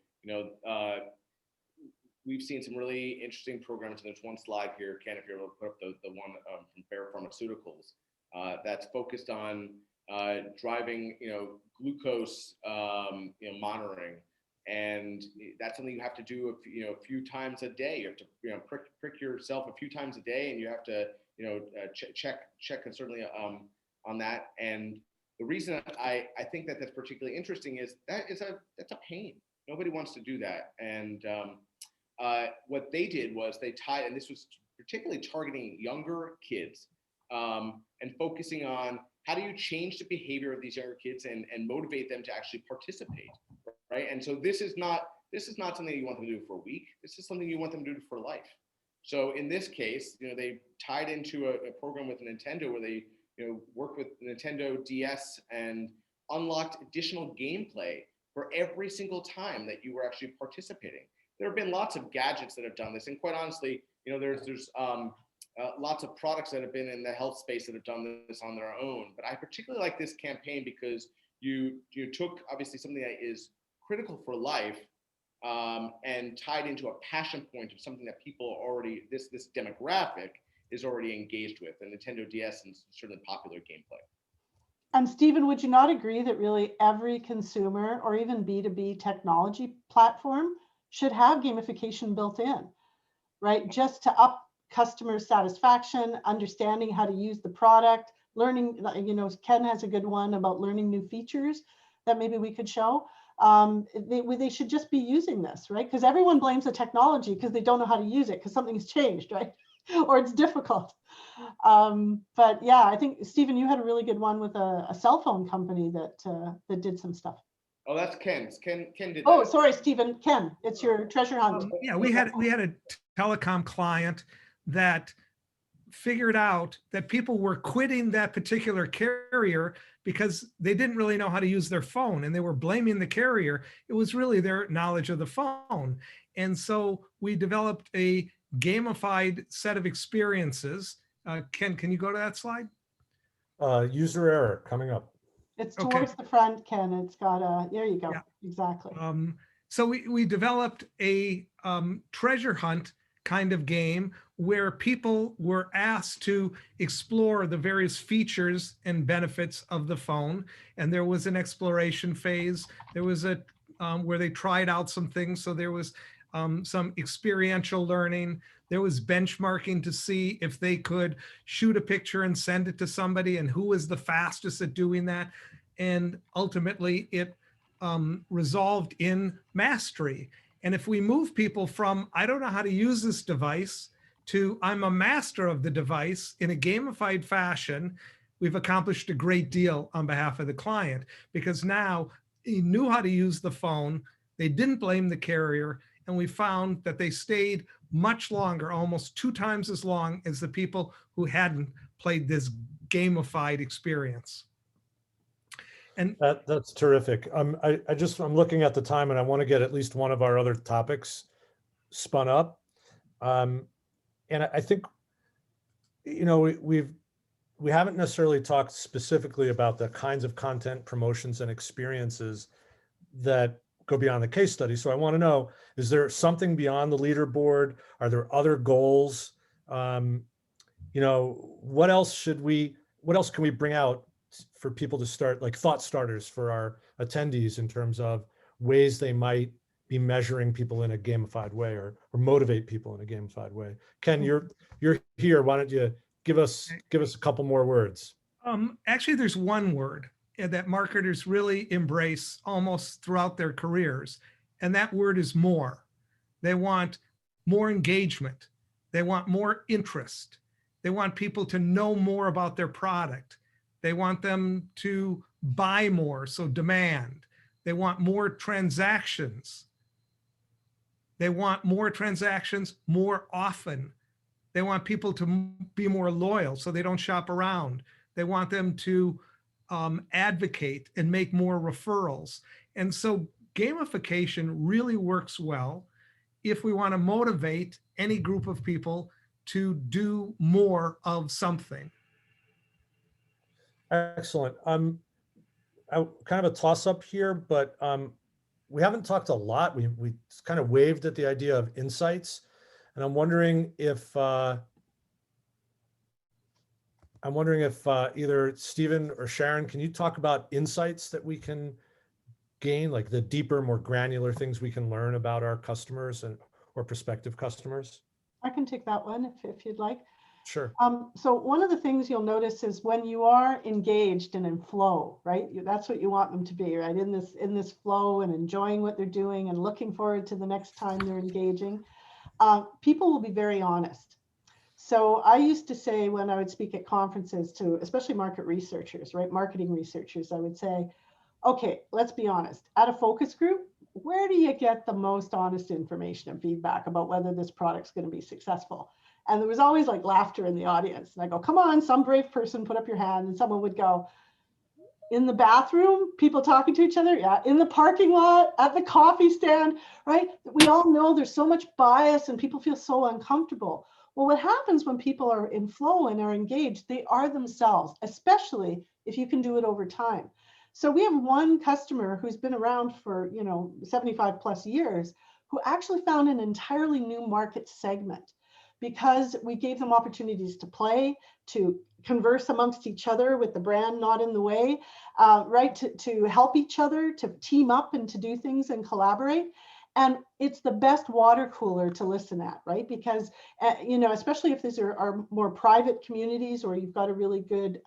we've seen some really interesting programs. And there's one slide here, Ken, if you're able to put up the one from Baer Pharmaceuticals that's focused on driving, glucose, monitoring. And that's something you have to do a few times a day. You have to prick yourself a few times a day, and you have to check certainly on that. And the reason I think that that's particularly interesting is that's a pain. Nobody wants to do that. And what they did was they tied, and this was particularly targeting younger kids, and focusing on how do you change the behavior of these younger kids and motivate them to actually participate, right? And so this is not something you want them to do for a week. This is something you want them to do for life. So in this case, they tied into a program with Nintendo where they worked with Nintendo DS and unlocked additional gameplay for every single time that you were actually participating. There have been lots of gadgets that have done this, and quite honestly, there's lots of products that have been in the health space that have done this on their own. But I particularly like this campaign because you took obviously something that is critical for life and tied into a passion point of something that people already, this demographic is already engaged with, and Nintendo DS and certainly popular gameplay. And Stephen, would you not agree that really every consumer or even B2B technology platform should have gamification built in, right? Just to up customer satisfaction, understanding how to use the product, learning, Ken has a good one about learning new features that maybe we could show. They should just be using this, right? Because everyone blames the technology because they don't know how to use it because something's changed, right? Or it's difficult. But yeah, I think, Stephen, you had a really good one with a cell phone company that did some stuff. Oh, that's Ken's. Ken did that. Oh, sorry, Stephen. Ken, it's your treasure hunt. Yeah, we had a telecom client that figured out that people were quitting that particular carrier because they didn't really know how to use their phone and they were blaming the carrier. It was really their knowledge of the phone. And so we developed a gamified set of experiences. Ken, can you go to that slide? User error coming up. It's Okay. towards the front, Ken. It's got a, there you go. Yeah. Exactly. So we developed a treasure hunt kind of game where people were asked to explore the various features and benefits of the phone. And there was an exploration phase. There was a where they tried out some things. So there was some experiential learning. There was benchmarking to see if they could shoot a picture and send it to somebody and who was the fastest at doing that. And ultimately it resolved in mastery. And if we move people from, I don't know how to use this device, to I'm a master of the device in a gamified fashion, we've accomplished a great deal on behalf of the client, because now he knew how to use the phone. They didn't blame the carrier. And we found that they stayed much longer, almost 2 times as long as the people who hadn't played this gamified experience. And That's terrific. I'm looking at the time and I want to get at least one of our other topics spun up. And I think, you know, we haven't necessarily talked specifically about the kinds of content, promotions, and experiences that go beyond the case study. So I want to know, is there something beyond the leaderboard? Are there other goals? You know, what else can we bring out for people to start, like thought starters for our attendees in terms of ways they might be measuring people in a gamified way or motivate people in a gamified way? Ken, you're here. Why don't you give us a couple more words? Actually, there's one word that marketers really embrace almost throughout their careers, and that word is more. They want more engagement. They want more interest. They want people to know more about their product. They want them to buy more, so demand. They want more transactions. They want more transactions more often. They want people to be more loyal so they don't shop around. They want them to advocate and make more referrals. And so gamification really works well if we want to motivate any group of people to do more of something. Excellent. Kind of a toss up here, but we haven't talked a lot. We kind of waved at the idea of insights, and I'm wondering if either Stephen or Sharon, can you talk about insights that we can gain, like the deeper, more granular things we can learn about our customers or prospective customers? I can take that one if you'd like. Sure. So one of the things you'll notice is when you are engaged and in flow, right? That's what you want them to be, right? In this flow and enjoying what they're doing and looking forward to the next time they're engaging. People will be very honest. So I used to say when I would speak at conferences to especially market researchers, right? Marketing researchers, I would say, okay, let's be honest. At a focus group, where do you get the most honest information and feedback about whether this product's going to be successful? And there was always like laughter in the audience. And I go, come on, some brave person put up your hand. And someone would go, in the bathroom, people talking to each other. Yeah. In the parking lot, at the coffee stand, right? We all know there's so much bias and people feel so uncomfortable. Well, what happens when people are in flow and are engaged, they are themselves, especially if you can do it over time. So we have one customer who's been around for, 75 plus years, who actually found an entirely new market segment because we gave them opportunities to play, to converse amongst each other with the brand not in the way, right? To help each other, to team up and to do things and collaborate. And it's the best water cooler to listen at, right? Because, especially if these are more private communities or you've got a really good,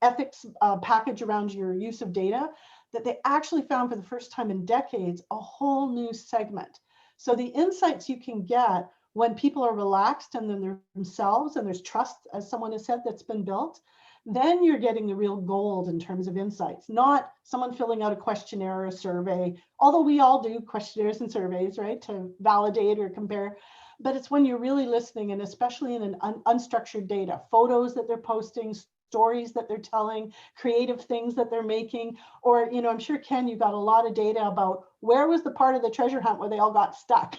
ethics package around your use of data, that they actually found for the first time in decades, a whole new segment. So the insights you can get when people are relaxed and then they're themselves and there's trust, as someone has said, that's been built, then you're getting the real gold in terms of insights, not someone filling out a questionnaire or a survey, although we all do questionnaires and surveys, right, to validate or compare. But it's when you're really listening, and especially in an unstructured data, photos that they're posting, stories that they're telling, creative things that they're making, or, you know, I'm sure, Ken, you got a lot of data about where was the part of the treasure hunt where they all got stuck.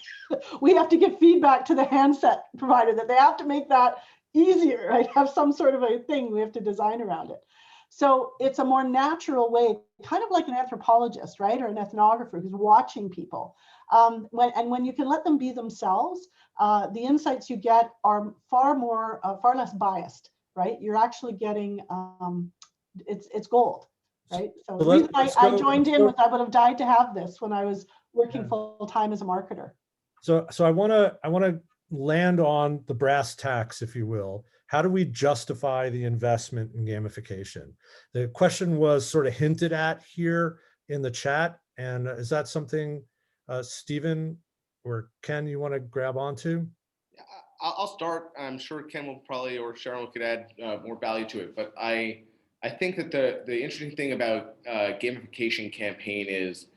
We have to give feedback to the handset provider that they have to make that easier, right? Have some sort of a thing we have to design around it. So it's a more natural way, kind of like an anthropologist, right? Or an ethnographer who's watching people. When you can let them be themselves, the insights you get are far less biased, right? You're actually getting, it's gold, right? So the reason I joined in with, I would have died to have this when I was working full time as a marketer. So I want to land on the brass tacks, if you will. How do we justify the investment in gamification? The question was sort of hinted at here in the chat. And is that something, Stephen or Ken, you want to grab onto? I'll start. I'm sure Ken will probably, or Sharon could add more value to it. But I think that the interesting thing about gamification campaign is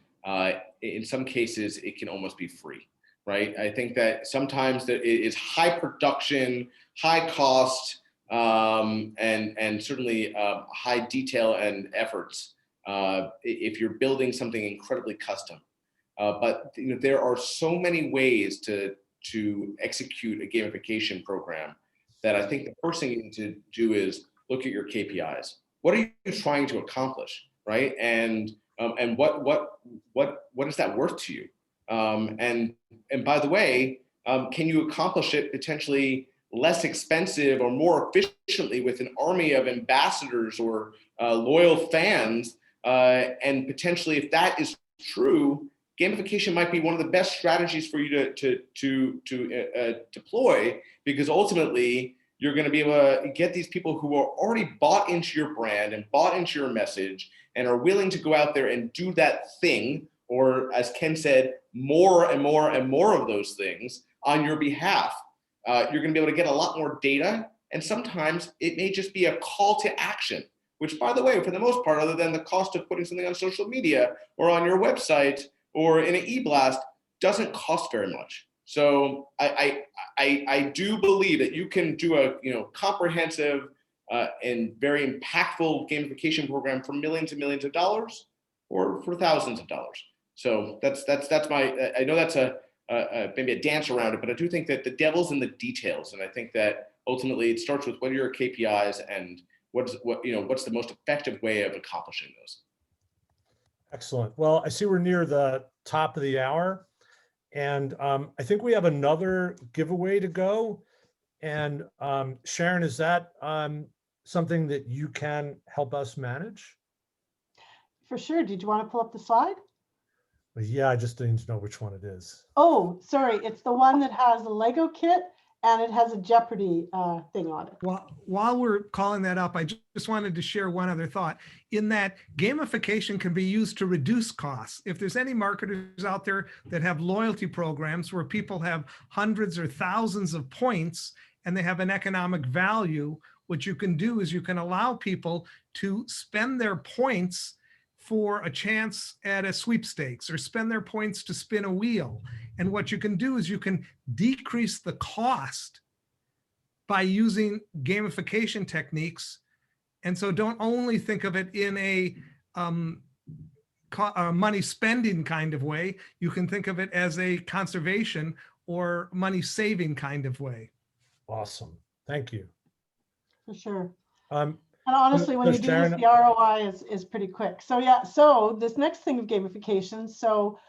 in some cases it can almost be free, right? I think that sometimes that it is high production, high cost, and certainly high detail and efforts if you're building something incredibly custom. But you know, there are so many ways to execute a gamification program that I think the first thing you need to do is look at your KPIs. What are you trying to accomplish, right? And what is that worth to you? And by the way, can you accomplish it potentially less expensive or more efficiently with an army of ambassadors or loyal fans? And potentially, if that is true, gamification might be one of the best strategies for you to deploy, because ultimately you're going to be able to get these people who are already bought into your brand and bought into your message and are willing to go out there and do that thing, or as Ken said, more and more and more of those things on your behalf. You're going to be able to get a lot more data, and sometimes it may just be a call to action, which, by the way, for the most part, other than the cost of putting something on social media or on your website or in an e-blast, doesn't cost very much. So I do believe that you can do a comprehensive and very impactful gamification program for millions and millions of dollars, or for thousands of dollars. So that's my, I know that's maybe a dance around it, but I do think that the devil's in the details, and I think that ultimately it starts with what are your KPIs and what's the most effective way of accomplishing those. Excellent. Well, I see we're near the top of the hour, and I think we have another giveaway to go. And Sharon, is that something that you can help us manage? For sure. Did you want to pull up the slide? Yeah, I just need to know which one it is. Oh, sorry. It's the one that has a Lego kit and it has a Jeopardy thing on it. While we're calling that up, I just wanted to share one other thought, in that gamification can be used to reduce costs. If there's any marketers out there that have loyalty programs where people have hundreds or thousands of points and they have an economic value, what you can do is you can allow people to spend their points for a chance at a sweepstakes, or spend their points to spin a wheel. And what you can do is you can decrease the cost by using gamification techniques. And so don't only think of it in a money spending kind of way. You can think of it as a conservation or money saving kind of way. Awesome. Thank you. For sure. And honestly, when you do Sharon, this, the ROI is pretty quick. So yeah, so this next thing of gamification, so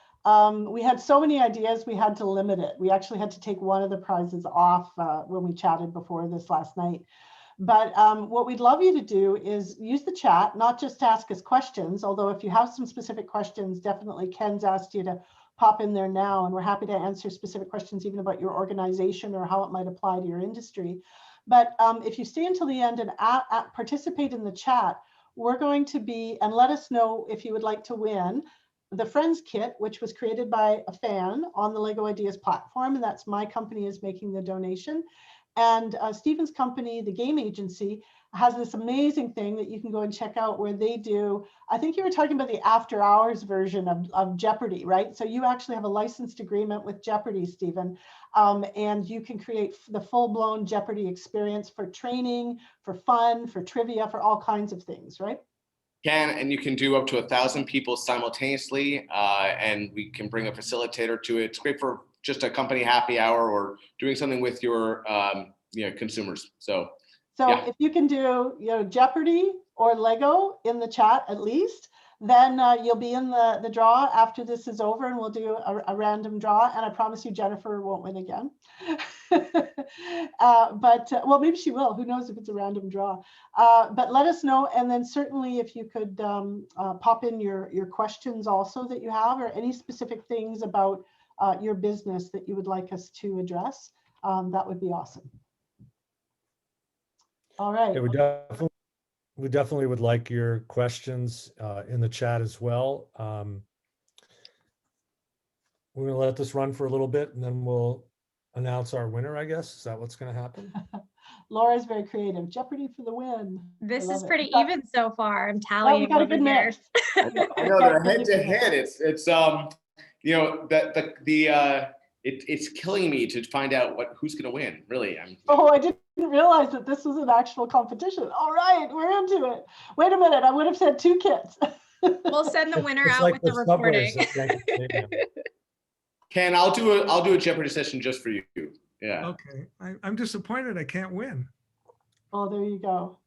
we had so many ideas, we had to limit it. We actually had to take one of the prizes off when we chatted before this last night. But what we'd love you to do is use the chat, not just to ask us questions, although if you have some specific questions, definitely Ken's asked you to pop in there now, and we're happy to answer specific questions even about your organization or how it might apply to your industry. But if you stay until the end and participate in the chat, we're going to be, and let us know if you would like to win the Friends Kit, which was created by a fan on the Lego Ideas platform, and that's my company is making the donation. And Stephen's company, the game agency, has this amazing thing that you can go and check out where they do, I think you were talking about the after hours version of Jeopardy, right? So you actually have a licensed agreement with Jeopardy, Stephen, and you can create the full-blown Jeopardy experience for training, for fun, for trivia, for all kinds of things, right? And you can do up to 1,000 people simultaneously, and we can bring a facilitator to it. It's great for just a company happy hour or doing something with your consumers. So yeah. If you can do Jeopardy or Lego in the chat at least, then you'll be in the draw after this is over, and we'll do a random draw. And I promise you, Jennifer won't win again. Well, maybe she will. Who knows if it's a random draw? But let us know, and then certainly if you could pop in your questions also that you have, or any specific things about your business that you would like us to address, that would be awesome. All right. Yeah, we definitely would like your questions in the chat as well. We're going to let this run for a little bit, and then we'll announce our winner, I guess. Is that what's going to happen? Laura's very creative. Jeopardy for the win. This is pretty even so far. I'm Well, tallying we got a good over here. mix. I know they're head to head. It's killing me to find out who's going to win. Really, Oh, I didn't realize that this was an actual competition. All right, we're into it. Wait a minute, I would have said 2 kits. We'll send the winner It's out like with the recording. Subways at Yankee Stadium. Ken, I'll do a Jeopardy session just for you. Yeah. Okay, I'm disappointed I can't win. Oh, there you go.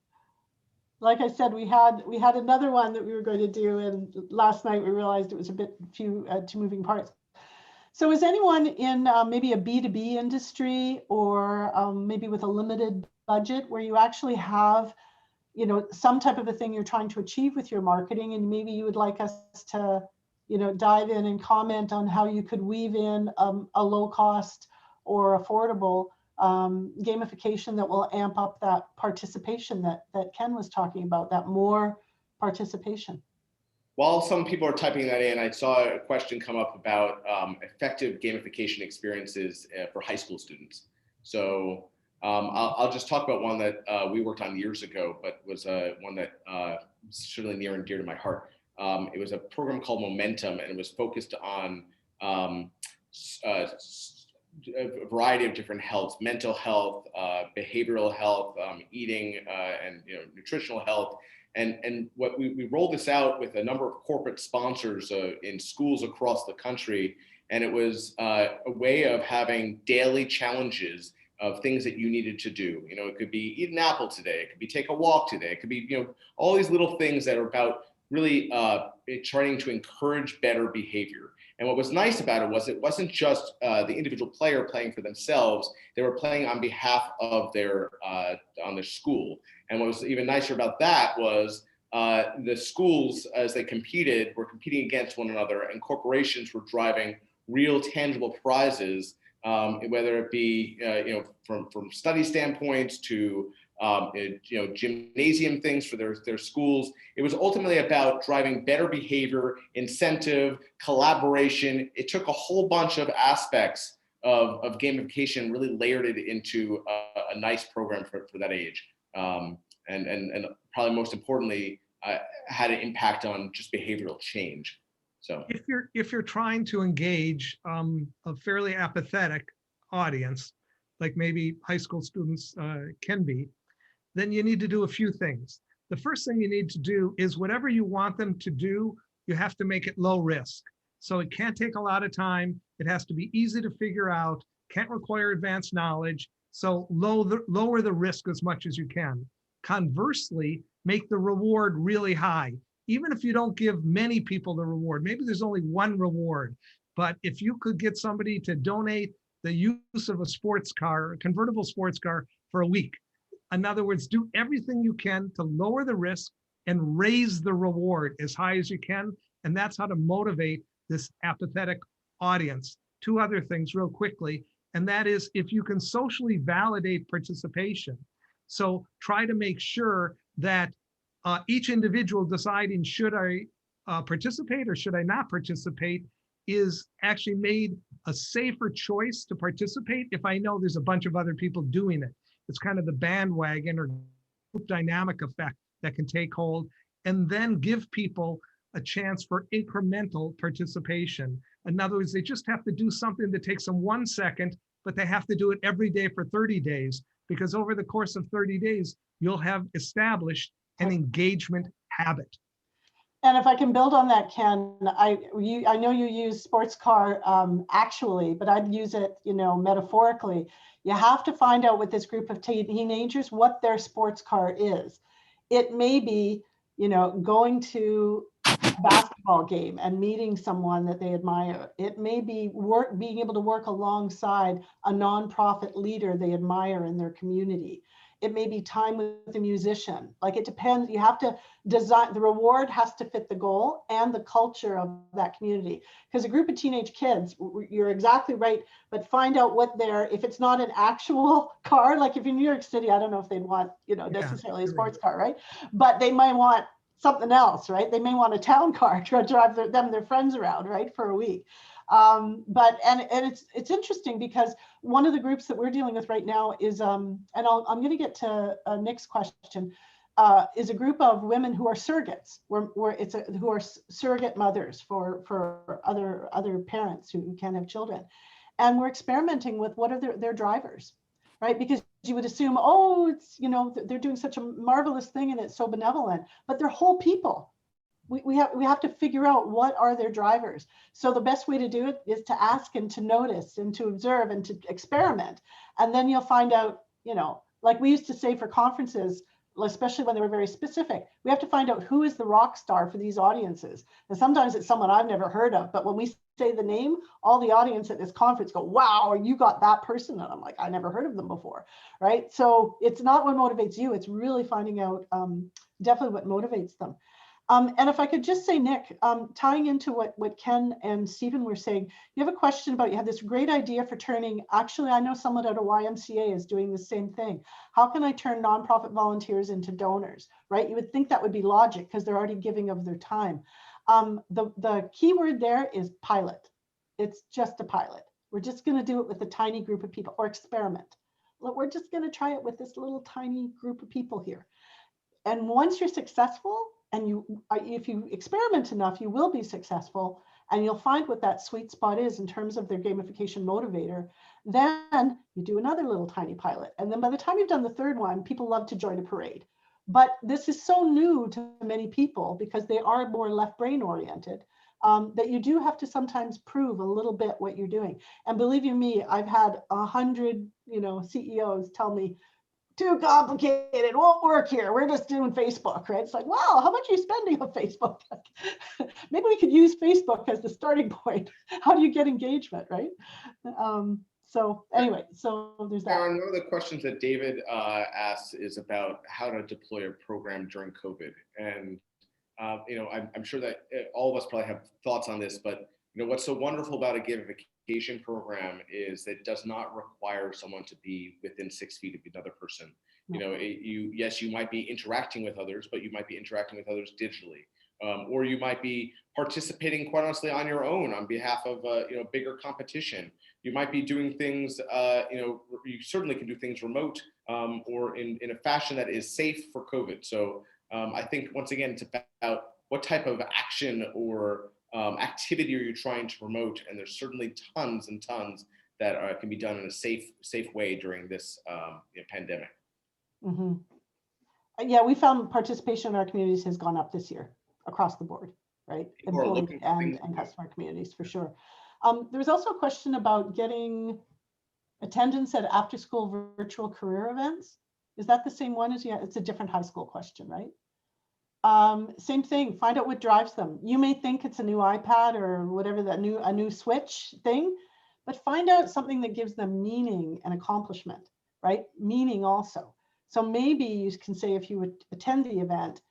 Like I said, we had another one that we were going to do, and last night we realized it was a bit too moving parts. So is anyone in maybe a B2B industry, or maybe with a limited budget, where you actually have, some type of a thing you're trying to achieve with your marketing, and maybe you would like us to, dive in and comment on how you could weave in a low cost or affordable gamification that will amp up that participation that Ken was talking about, that more participation? While some people are typing that in, I saw a question come up about effective gamification experiences for high school students. So I'll just talk about one that we worked on years ago, but was one that certainly near and dear to my heart. It was a program called Momentum, and it was focused on a variety of different health, mental health, behavioral health, eating, and nutritional health. And what we rolled this out with a number of corporate sponsors in schools across the country. And it was a way of having daily challenges of things that you needed to do. It could be eat an apple today. It could be take a walk today. It could be, all these little things that are about really trying to encourage better behavior. And what was nice about it was it wasn't just the individual player playing for themselves. They were playing on behalf of their school. And what was even nicer about that was the schools, as they competed, were competing against one another, and corporations were driving real tangible prizes, whether it be from study standpoints to gymnasium things for their schools. It was ultimately about driving better behavior, incentive, collaboration. It took a whole bunch of aspects of gamification, really layered it into a nice program for that age. And probably most importantly, had an impact on just behavioral change. So if you're trying to engage a fairly apathetic audience, like maybe high school students can be, then you need to do a few things. The first thing you need to do is whatever you want them to do, you have to make it low risk. So it can't take a lot of time. It has to be easy to figure out, can't require advanced knowledge. So lower the risk as much as you can. Conversely, make the reward really high. Even if you don't give many people the reward, maybe there's only one reward, but if you could get somebody to donate the use of a sports car, a convertible sports car for a week. In other words, do everything you can to lower the risk and raise the reward as high as you can. And that's how to motivate this apathetic audience. 2 other things real quickly, and that is if you can socially validate participation. So try to make sure that each individual deciding, should I participate or should I not participate, is actually made a safer choice to participate if I know there's a bunch of other people doing it. It's kind of the bandwagon or group dynamic effect that can take hold, and then give people a chance for incremental participation. In other words, they just have to do something that takes them 1 second, but they have to do it every day for 30 days, because over the course of 30 days, you'll have established an engagement habit. And if I can build on that, Ken, I know you use sports car actually, but I'd use it, metaphorically. You have to find out with this group of teenagers what their sports car is. It may be, going to a basketball game and meeting someone that they admire. It may be being able to work alongside a nonprofit leader they admire in their community. It may be time with a musician. Like, it depends. You have to design, the reward has to fit the goal and the culture of that community. Because a group of teenage kids, you're exactly right, but find out what if it's not an actual car, like if in New York City, I don't know if they'd want, necessarily a sports car, right? But they might want something else, right? They may want a town car to drive their friends around, right, for a week. But it's interesting because one of the groups that we're dealing with right now is, and I'm going to get to Nick's question, is a group of women who are surrogates, who are surrogate mothers for other parents who can't have children, and we're experimenting with what are their drivers, right? Because you would assume, oh, it's they're doing such a marvelous thing and it's so benevolent, but they're whole people. We have to figure out what are their drivers. So the best way to do it is to ask and to notice and to observe and to experiment. And then you'll find out, like we used to say for conferences, especially when they were very specific, we have to find out who is the rock star for these audiences. And sometimes it's someone I've never heard of, but when we say the name, all the audience at this conference go, wow, you got that person. And I'm like, I never heard of them before, right? So it's not what motivates you. It's really finding out definitely what motivates them. And if I could just say, Nick, tying into what Ken and Stephen were saying, you have a question about, you have this great idea for turning, actually, I know someone at a YMCA is doing the same thing. How can I turn nonprofit volunteers into donors, right? You would think that would be logic because they're already giving of their time. The key word there is pilot. It's just a pilot. We're just going to do it with a tiny group of people, or experiment. We're just going to try it with this little tiny group of people here. And once you're successful, and if you experiment enough, you will be successful, and you'll find what that sweet spot is in terms of their gamification motivator. Then you do another little tiny pilot. And then by the time you've done the third one, people love to join a parade. But this is so new to many people because they are more left brain oriented, that you do have to sometimes prove a little bit what you're doing. And believe you me, I've had 100, CEOs tell me, too complicated, it won't work here. We're just doing Facebook, right? It's like, wow, how much are you spending on Facebook? Maybe we could use Facebook as the starting point. How do you get engagement, right? So anyway, so there's that. Sharon, one of the questions that David asks is about how to deploy a program during COVID. And, I'm sure that all of us probably have thoughts on this, but what's so wonderful about a gamification program is that it does not require someone to be within 6 feet of another person. Yes, you might be interacting with others, but you might be interacting with others digitally, or you might be participating, quite honestly, on your own on behalf of bigger competition. You might be doing things, you certainly can do things remote, or in a fashion that is safe for COVID. So I think once again, it's about what type of action or activity are you trying to promote, and there's certainly tons and tons that can be done in a safe way during this pandemic. Mm-hmm. Yeah, we found participation in our communities has gone up this year across the board, right? Employee and customer communities for sure. There was also a question about getting attendance at after-school virtual career events. Is that the same one as it's a different high school question, right? Same thing, find out what drives them. You may think it's a new iPad or whatever, a new Switch thing, but find out something that gives them meaning and accomplishment, right? Meaning also. So maybe you can say, if you would attend the event,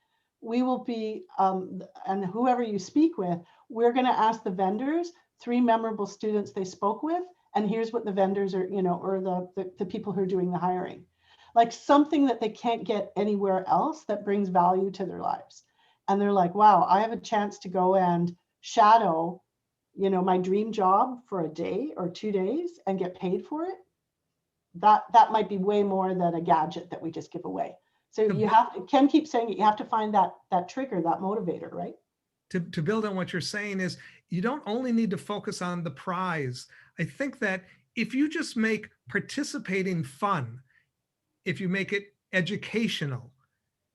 we will be, and whoever you speak with, we're going to ask the vendors 3 memorable students they spoke with, and here's what the vendors are, or the people who are doing the hiring. Like something that they can't get anywhere else that brings value to their lives. And they're like, wow, I have a chance to go and shadow, you know, my dream job for a day or 2 days and get paid for it, that might be way more than a gadget that we just give away. So you have to, Ken keeps saying it, you have to find that trigger, that motivator, right? To build on what you're saying is you don't only need to focus on the prize. I think that if you just make participating fun, if you make it educational,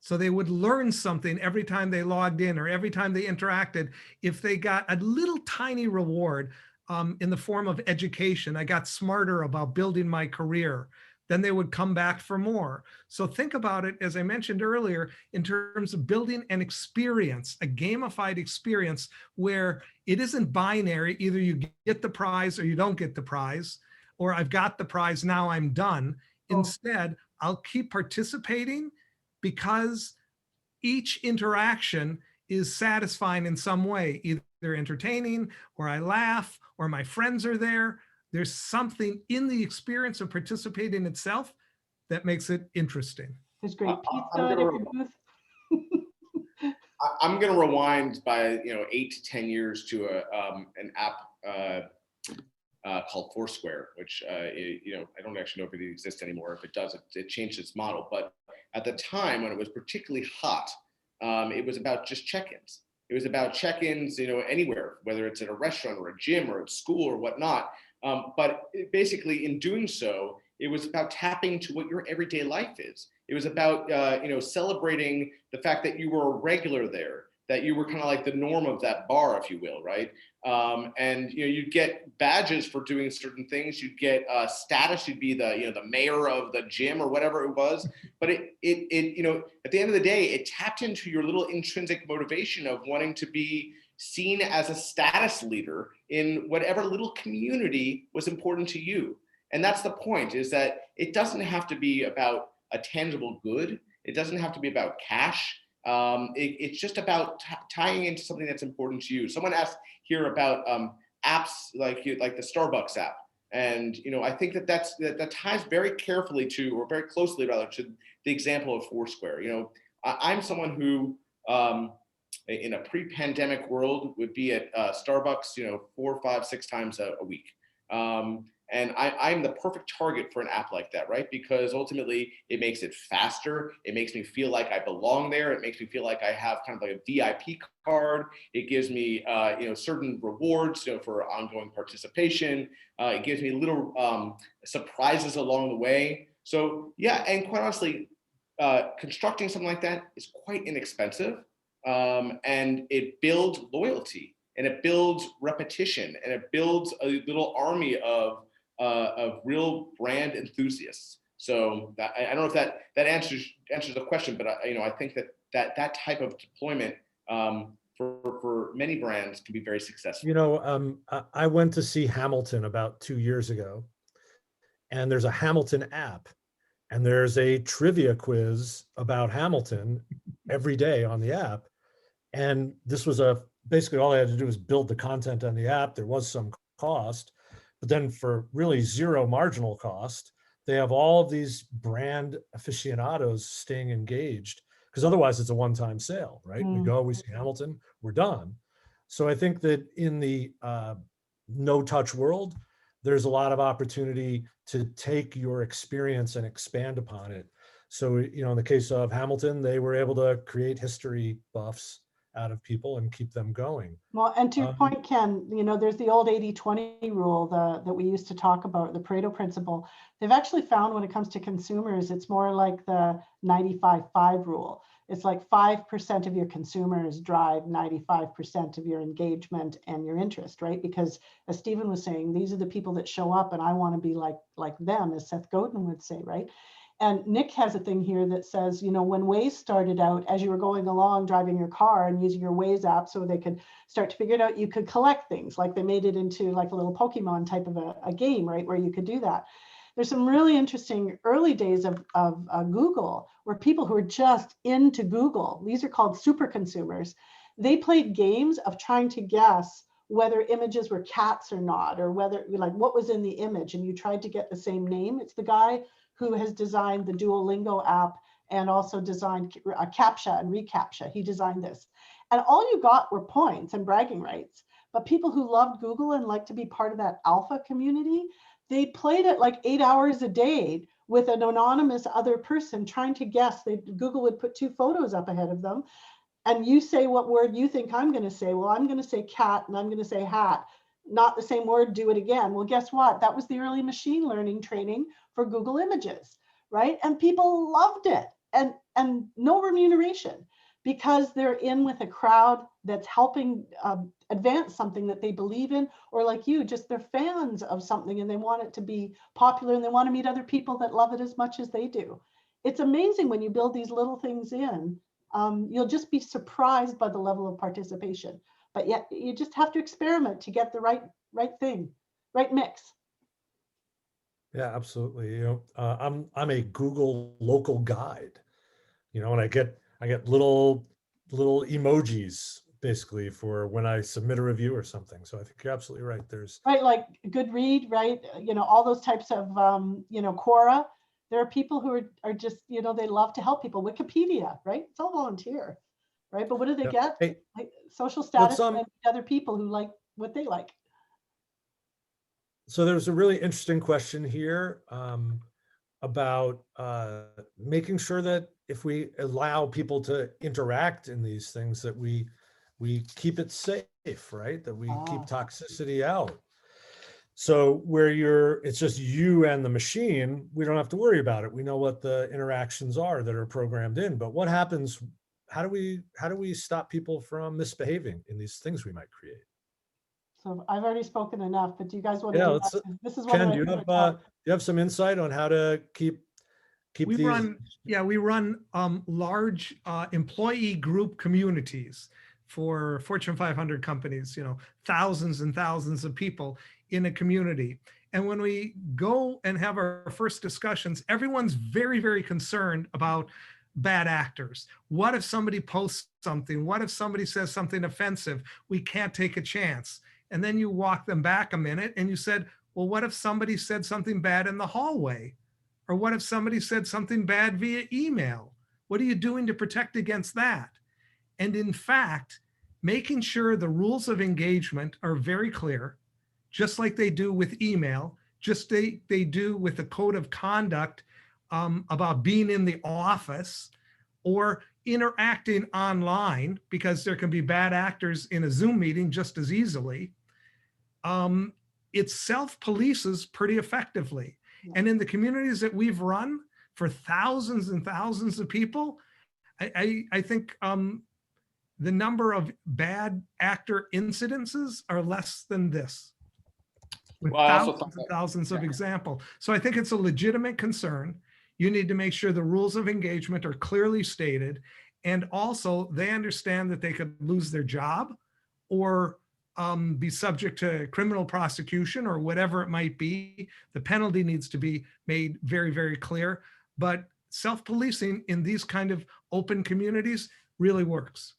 so they would learn something every time they logged in or every time they interacted, if they got a little tiny reward in the form of education, I got smarter about building my career, then they would come back for more. So think about it, as I mentioned earlier, in terms of building an experience, a gamified experience where it isn't binary, either you get the prize or you don't get the prize, or I've got the prize, now I'm done. Instead, I'll keep participating because each interaction is satisfying in some way, either entertaining, or I laugh, or my friends are there. There's something in the experience of participating itself that makes it interesting. There's great I'm pizza at gonna- every booth. I'm going to rewind by 8 to 10 years to an app called Foursquare, which I don't actually know if it exists anymore. If it does, it changed its model. But at the time when it was particularly hot, it was about just check-ins. It was about check-ins, anywhere, whether it's at a restaurant or a gym or at school or whatnot. But basically, in doing so, it was about tapping to what your everyday life is. It was about celebrating the fact that you were a regular there, that you were kind of like the norm of that bar, if you will, right? And you'd get badges for doing certain things. You'd get status. You'd be the mayor of the gym or whatever it was. But it at the end of the day, it tapped into your little intrinsic motivation of wanting to be seen as a status leader in whatever little community was important to you. And that's the point, is that it doesn't have to be about a tangible good. It doesn't have to be about cash. It's just about tying into something that's important to you. Someone asked here about apps like the Starbucks app. And I think that ties very carefully to, or very closely rather, to the example of Foursquare. I'm someone who, in a pre-pandemic world, would be at Starbucks, 4, 5, 6 times a week. And I'm the perfect target for an app like that, right? Because ultimately it makes it faster. It makes me feel like I belong there. It makes me feel like I have kind of like a VIP card. It gives me, certain rewards, for ongoing participation. It gives me little surprises along the way. So yeah, and quite honestly, constructing something like that is quite inexpensive, and it builds loyalty, and it builds repetition, and it builds a little army of real brand enthusiasts. So I don't know if that answers the question, but I think that type of deployment for many brands can be very successful. I went to see Hamilton about 2 years ago, and there's a Hamilton app, and there's a trivia quiz about Hamilton every day on the app. And this was basically all I had to do was build the content on the app. There was some cost, but then for really zero marginal cost, they have all of these brand aficionados staying engaged, because otherwise it's a one-time sale, right? We go, we see Hamilton, we're done. So I think that in the no-touch world, there's a lot of opportunity to take your experience and expand upon it. So, in the case of Hamilton, they were able to create history buffs out of people and keep them going. Well, and to your point, Ken, there's the old 80-20 rule that we used to talk about, the Pareto Principle. They've actually found when it comes to consumers, it's more like the 95-5 rule. It's like 5% of your consumers drive 95% of your engagement and your interest, right? Because as Stephen was saying, these are the people that show up and I want to be like them, as Seth Godin would say, right? And Nick has a thing here that says, when Waze started out, as you were going along driving your car and using your Waze app so they could start to figure it out, you could collect things. Like they made it into like a little Pokemon type of a game, right? Where you could do that. There's some really interesting early days of Google where people who are just into Google, these are called super consumers, they played games of trying to guess whether images were cats or not, or whether what was in the image, and you tried to get the same name. It's the guy who has designed the Duolingo app and also designed CAPTCHA and reCAPTCHA. He designed this. And all you got were points and bragging rights. But people who loved Google and like to be part of that alpha community, they played it like 8 hours a day with an anonymous other person trying to guess. Google would put 2 photos up ahead of them, and you say what word you think I'm going to say. Well, I'm going to say cat and I'm going to say hat. Not the same word, do it again. Well, guess what? That was the early machine learning training for Google Images, right? And people loved it, and no remuneration, because they're in with a crowd that's helping advance something that they believe in, or like you, just they're fans of something and they want it to be popular and they want to meet other people that love it as much as they do. It's amazing when you build these little things in. You'll just be surprised by the level of participation. But yet you just have to experiment to get the right thing, right mix. Yeah, absolutely. I'm a Google local guide, and I get little emojis basically for when I submit a review or something. So I think you're absolutely right. There's Right, like good read, right? All those types of, Quora. There are people who are just, they love to help people. Wikipedia, right? It's all volunteer, right? But what do they Yeah. get? Hey, Like social status let's and other people who like what they like. so there's a really interesting question here about making sure that if we allow people to interact in these things, that we keep it safe, right? That we keep toxicity out. So where it's just you and the machine, we don't have to worry about it. We know what the interactions are that are programmed in. But what happens? How do we stop people from misbehaving in these things we might create? So I've already spoken enough, but do you guys want to Yeah, do let's. that? This is one Ken, of do you my favorite have topics. you have some insight on how to keep We these? run large employee group communities for Fortune 500 companies, thousands and thousands of people in a community. And when we go and have our first discussions, everyone's very, very concerned about bad actors. What if somebody posts something? What if somebody says something offensive? We can't take a chance. And then you walk them back a minute and you said, well, what if somebody said something bad in the hallway? Or what if somebody said something bad via email? What are you doing to protect against that? And in fact, making sure the rules of engagement are very clear, just like they do with email, just they do with the code of conduct about being in the office or interacting online, because there can be bad actors in a Zoom meeting just as easily. It self-polices pretty effectively. And in the communities that we've run for thousands and thousands of people, I think the number of bad actor incidences are less than this, with Well, I also thousands thought and that, thousands of yeah. examples. So I think it's a legitimate concern. You need to make sure the rules of engagement are clearly stated. And also they understand that they could lose their job or be subject to criminal prosecution or whatever it might be. The penalty needs to be made very, very clear. But self-policing in these kind of open communities really works.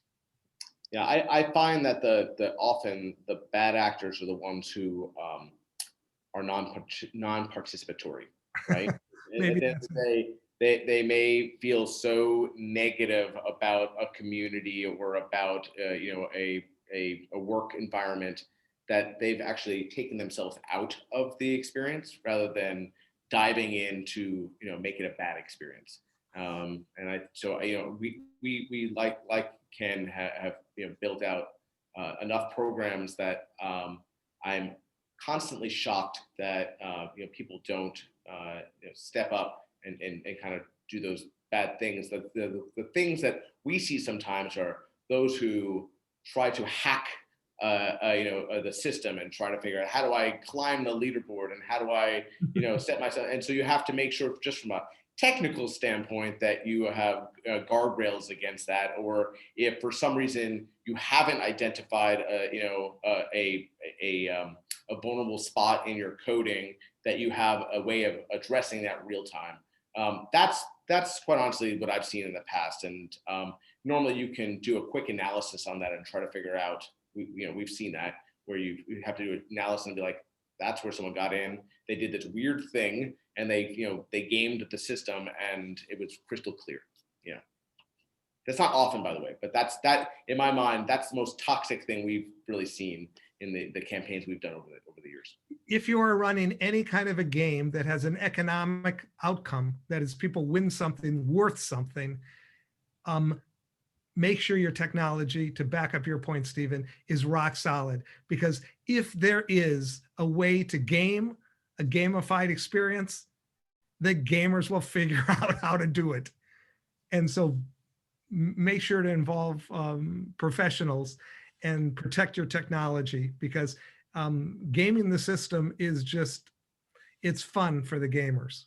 Yeah, I find that often the bad actors are the ones who are non-participatory, right? Maybe At the end of the day, they may feel so negative about a community or about a work environment that they've actually taken themselves out of the experience rather than diving in to make it a bad experience. And we like Ken have built out enough programs that I'm constantly shocked that people don't step up and kind of do those bad things. The things that we see sometimes are those who try to hack the system and try to figure out, how do I climb the leaderboard and how do I set myself. And so you have to make sure, just from a technical standpoint, that you have guardrails against that, or if for some reason you haven't identified a vulnerable spot in your coding, that you have a way of addressing that real time. That's quite honestly what I've seen in the past, and normally you can do a quick analysis on that and try to figure out. We've seen that where you have to do an analysis and be like, that's where someone got in. They did this weird thing, and they gamed the system, and it was crystal clear. Yeah, that's not often, by the way, but that in my mind, that's the most toxic thing we've really seen, in the campaigns we've done over the years. If you are running any kind of a game that has an economic outcome, that is people win something worth something, make sure your technology, to back up your point, Stephen, is rock solid. Because if there is a way to game a gamified experience, the gamers will figure out how to do it. And so make sure to involve professionals and protect your technology, because gaming the system is just, it's fun for the gamers.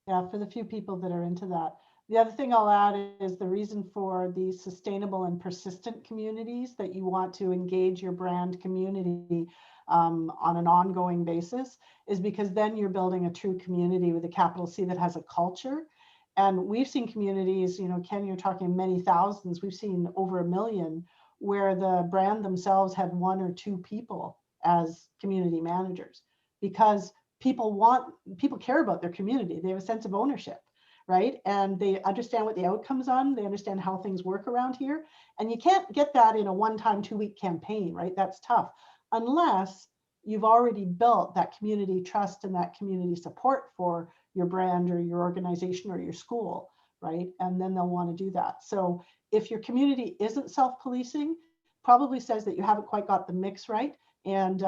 Yeah, for the few people that are into that. The other thing I'll add is the reason for the sustainable and persistent communities that you want to engage your brand community on an ongoing basis is because then you're building a true community with a capital C that has a culture. And we've seen communities, you know, Ken, you're talking many thousands, we've seen over 1 million where the brand themselves had 1 or 2 people as community managers, because people care about their community. They have a sense of ownership, right? And they understand what the outcomes are. They understand how things work around here. And you can't get that in a one-time 2-week campaign, right? That's tough, unless you've already built that community trust and that community support for your brand or your organization or your school, right? And then they'll want to do that. So if your community isn't self-policing, probably says that you haven't quite got the mix right. And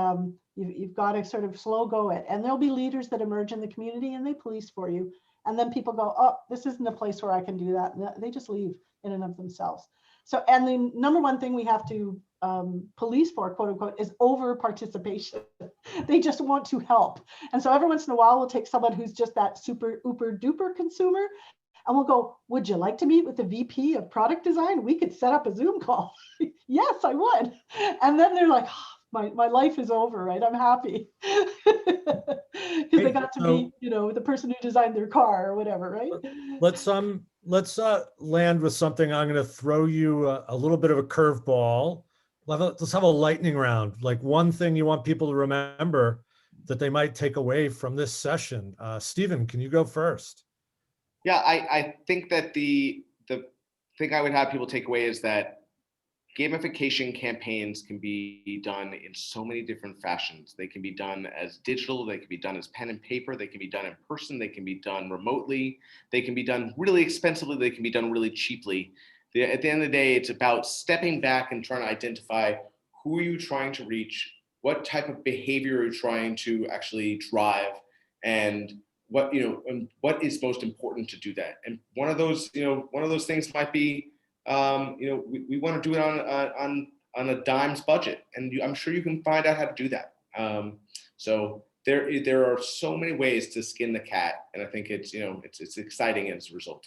you've got to sort of slow go it. And there'll be leaders that emerge in the community and they police for you. And then people go, oh, this isn't a place where I can do that. And they just leave in and of themselves. So, and the number one thing we have to police for, quote unquote, is over participation. They just want to help. And so every once in a while, we'll take someone who's just that super uber duper consumer and we'll go, would you like to meet with the VP of product design? We could set up a Zoom call. Yes, I would. And then they're like, oh, my life is over, right? I'm happy. Because they got to meet, you know, the person who designed their car or whatever, right? Let's land with something. I'm going to throw you a little bit of a curveball. Let's have a lightning round. Like one thing you want people to remember that they might take away from this session. Stephen, can you go first? Yeah, I think that the thing I would have people take away is that gamification campaigns can be done in so many different fashions. They can be done as digital, they can be done as pen and paper, they can be done in person, they can be done remotely, they can be done really expensively, they can be done really cheaply. At the end of the day, it's about stepping back and trying to identify who are you trying to reach, what type of behavior are you trying to actually drive, and what is most important to do that. And one of those things might be, we want to do it on a dime's budget, and I'm sure you can find out how to do that. So there are so many ways to skin the cat, and I think it's exciting as a result.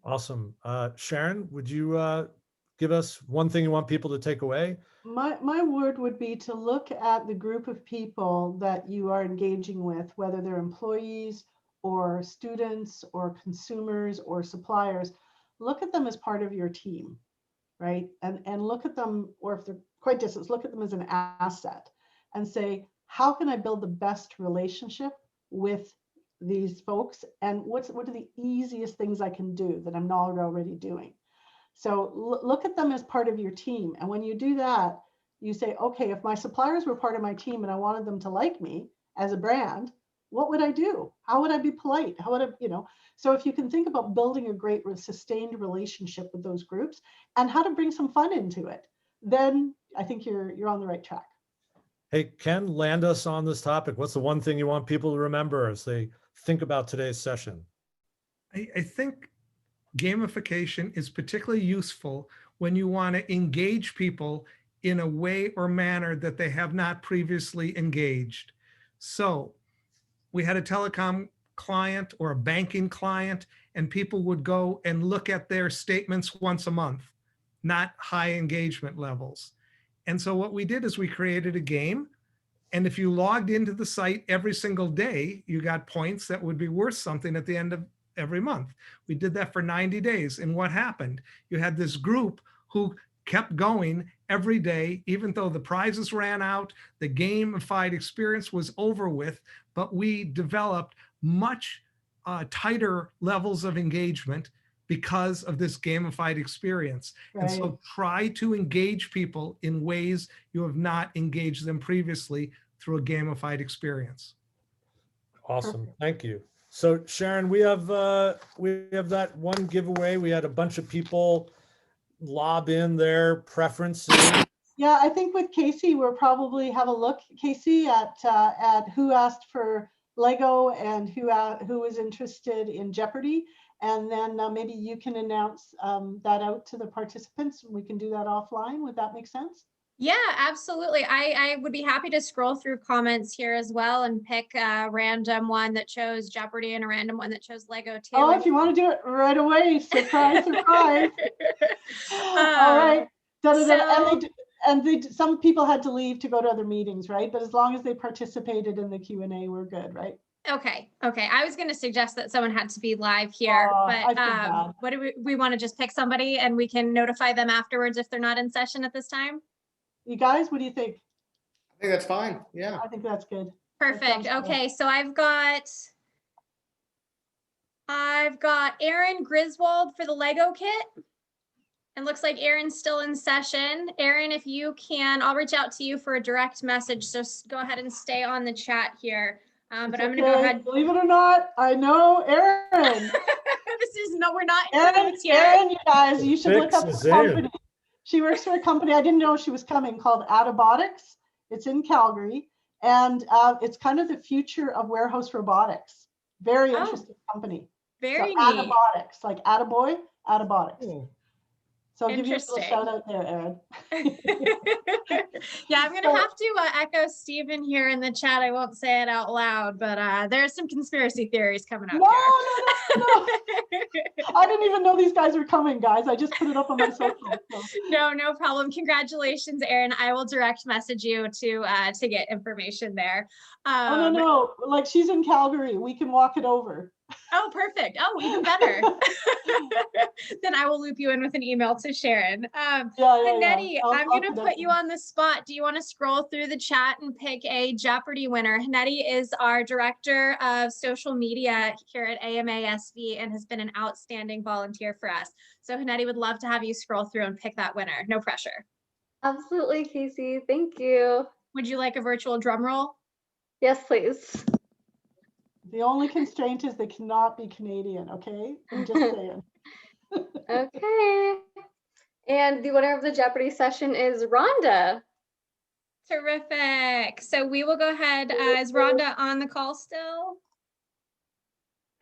Awesome. Sharon, would you give us one thing you want people to take away? My word would be to look at the group of people that you are engaging with, whether they're employees or students or consumers or suppliers. Look at them as part of your team, right? And look at them, or if they're quite distant, look at them as an asset and say, how can I build the best relationship with these folks? And what are the easiest things I can do that I'm not already doing? So look at them as part of your team. And when you do that, you say, okay, if my suppliers were part of my team and I wanted them to like me as a brand, what would I do? How would I be polite? How would I, so if you can think about building a great sustained relationship with those groups and how to bring some fun into it, then I think you're on the right track. Hey, Ken, land us on this topic. What's the one thing you want people to remember as they think about today's session? I think gamification is particularly useful when you want to engage people in a way or manner that they have not previously engaged. So we had a telecom client or a banking client, and people would go and look at their statements once a month, not high engagement levels. And so what we did is we created a game. And if you logged into the site every single day, you got points that would be worth something at the end of every month. We did that for 90 days. And what happened? You had this group who kept going every day, even though the prizes ran out, the gamified experience was over with, but we developed much tighter levels of engagement because of this gamified experience. And Right. so try to engage people in ways you have not engaged them previously through a gamified experience. Awesome. Perfect. Thank you. So Sharon, we have that one giveaway. We had a bunch of people lob in their preferences. Yeah, I think with Casey, we'll probably have a look, Casey, at who asked for Lego and who was interested in Jeopardy. And then maybe you can announce that out to the participants. We can do that offline. Would that make sense? Yeah, absolutely. I would be happy to scroll through comments here as well and pick a random one that chose Jeopardy and a random one that chose Lego too. Oh, if you want to do it right away, surprise, surprise. All right. Some people had to leave to go to other meetings, right? But as long as they participated in the Q&A, we're good, right? Okay. I was going to suggest that someone had to be live here, I feel but bad. what do we want to just pick somebody and we can notify them afterwards if they're not in session at this time? You guys, what do you think? I think that's fine. Yeah. I think that's good. Perfect. Okay, so I've got Aaron Griswold for the Lego kit. And looks like Aaron's still in session. Aaron, if you can, I'll reach out to you for a direct message. So go ahead and stay on the chat here. But I'm going to go ahead. Believe it or not, I know Erin. We're not Erin, you guys, you should look up Fix the is in. company. She works for a company, I didn't know she was coming, called Avoidance. It's in Calgary. And it's kind of the future of warehouse robotics. Very interesting company. Very so neat. Avoidance, like attaboy, Avoidance. Cool. So I'll give you a little Interesting. shout out there, Erin. Yeah, I'm going to have to echo Stephen here in the chat. I won't say it out loud, but there's some conspiracy theories coming up No. here. I didn't even know these guys were coming, guys. I just put it up on my social. So. No problem. Congratulations, Erin. I will direct message you to get information there. Oh, no. Like she's in Calgary. We can walk it over. Oh, perfect. Oh, even better. Then I will loop you in with an email to Sharon. Nettie, I'm going to put you on the spot. Do you want to scroll through the chat and pick a Jeopardy winner? Nettie is our director of social media here at AMASV and has been an outstanding volunteer for us. So Nettie would love to have you scroll through and pick that winner. No pressure. Absolutely, Casey. Thank you. Would you like a virtual drum roll? Yes, please. The only constraint is they cannot be Canadian, okay? I'm just saying. Okay. And the winner of the Jeopardy session is Rhonda. Terrific. So we will go ahead. Is Rhonda on the call still?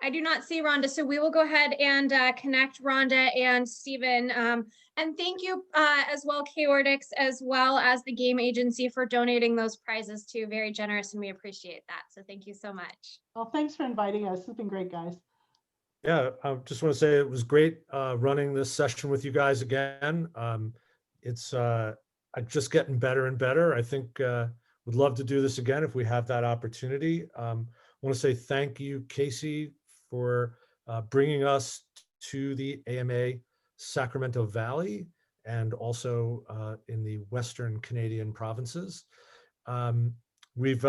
I do not see Rhonda, so we will go ahead and connect Rhonda and Stephen. And thank you as well, CHAORDIX, as well as the game agency for donating those prizes too. Very generous, and we appreciate that. So thank you so much. Well, thanks for inviting us. It's been great, guys. Yeah, I just want to say it was great running this session with you guys again. It's just getting better and better. I think would love to do this again if we have that opportunity. I want to say thank you, Casey, for bringing us to the AMA Sacramento Valley and also in the Western Canadian provinces. We've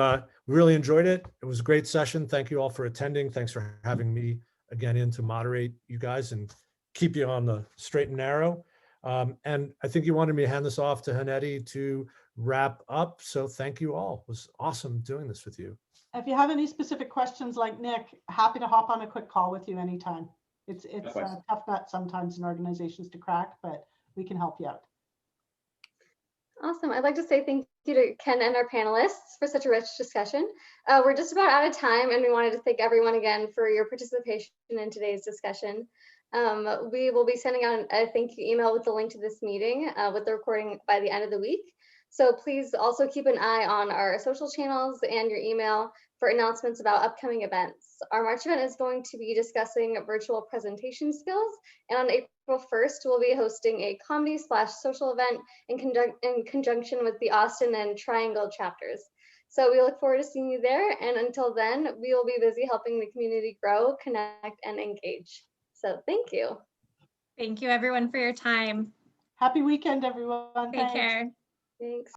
really enjoyed it. It was a great session. Thank you all for attending. Thanks for having me again in to moderate you guys and keep you on the straight and narrow. And I think you wanted me to hand this off to Haneti to wrap up. So thank you all. It was awesome doing this with you. If you have any specific questions like Nick, happy to hop on a quick call with you anytime. It's a tough nut sometimes in organizations to crack, but we can help you out. Awesome. I'd like to say thank you to Ken and our panelists for such a rich discussion. We're just about out of time, and we wanted to thank everyone again for your participation in today's discussion. We will be sending out a thank you email with the link to this meeting with the recording by the end of the week. So please also keep an eye on our social channels and your email for announcements about upcoming events. Our March event is going to be discussing virtual presentation skills, and on April 1st, we'll be hosting a comedy/social event in conjunction with the Austin and Triangle chapters. So we look forward to seeing you there, and until then, we will be busy helping the community grow, connect, and engage. So thank you. Thank you, everyone, for your time. Happy weekend, everyone. Take care. Thanks.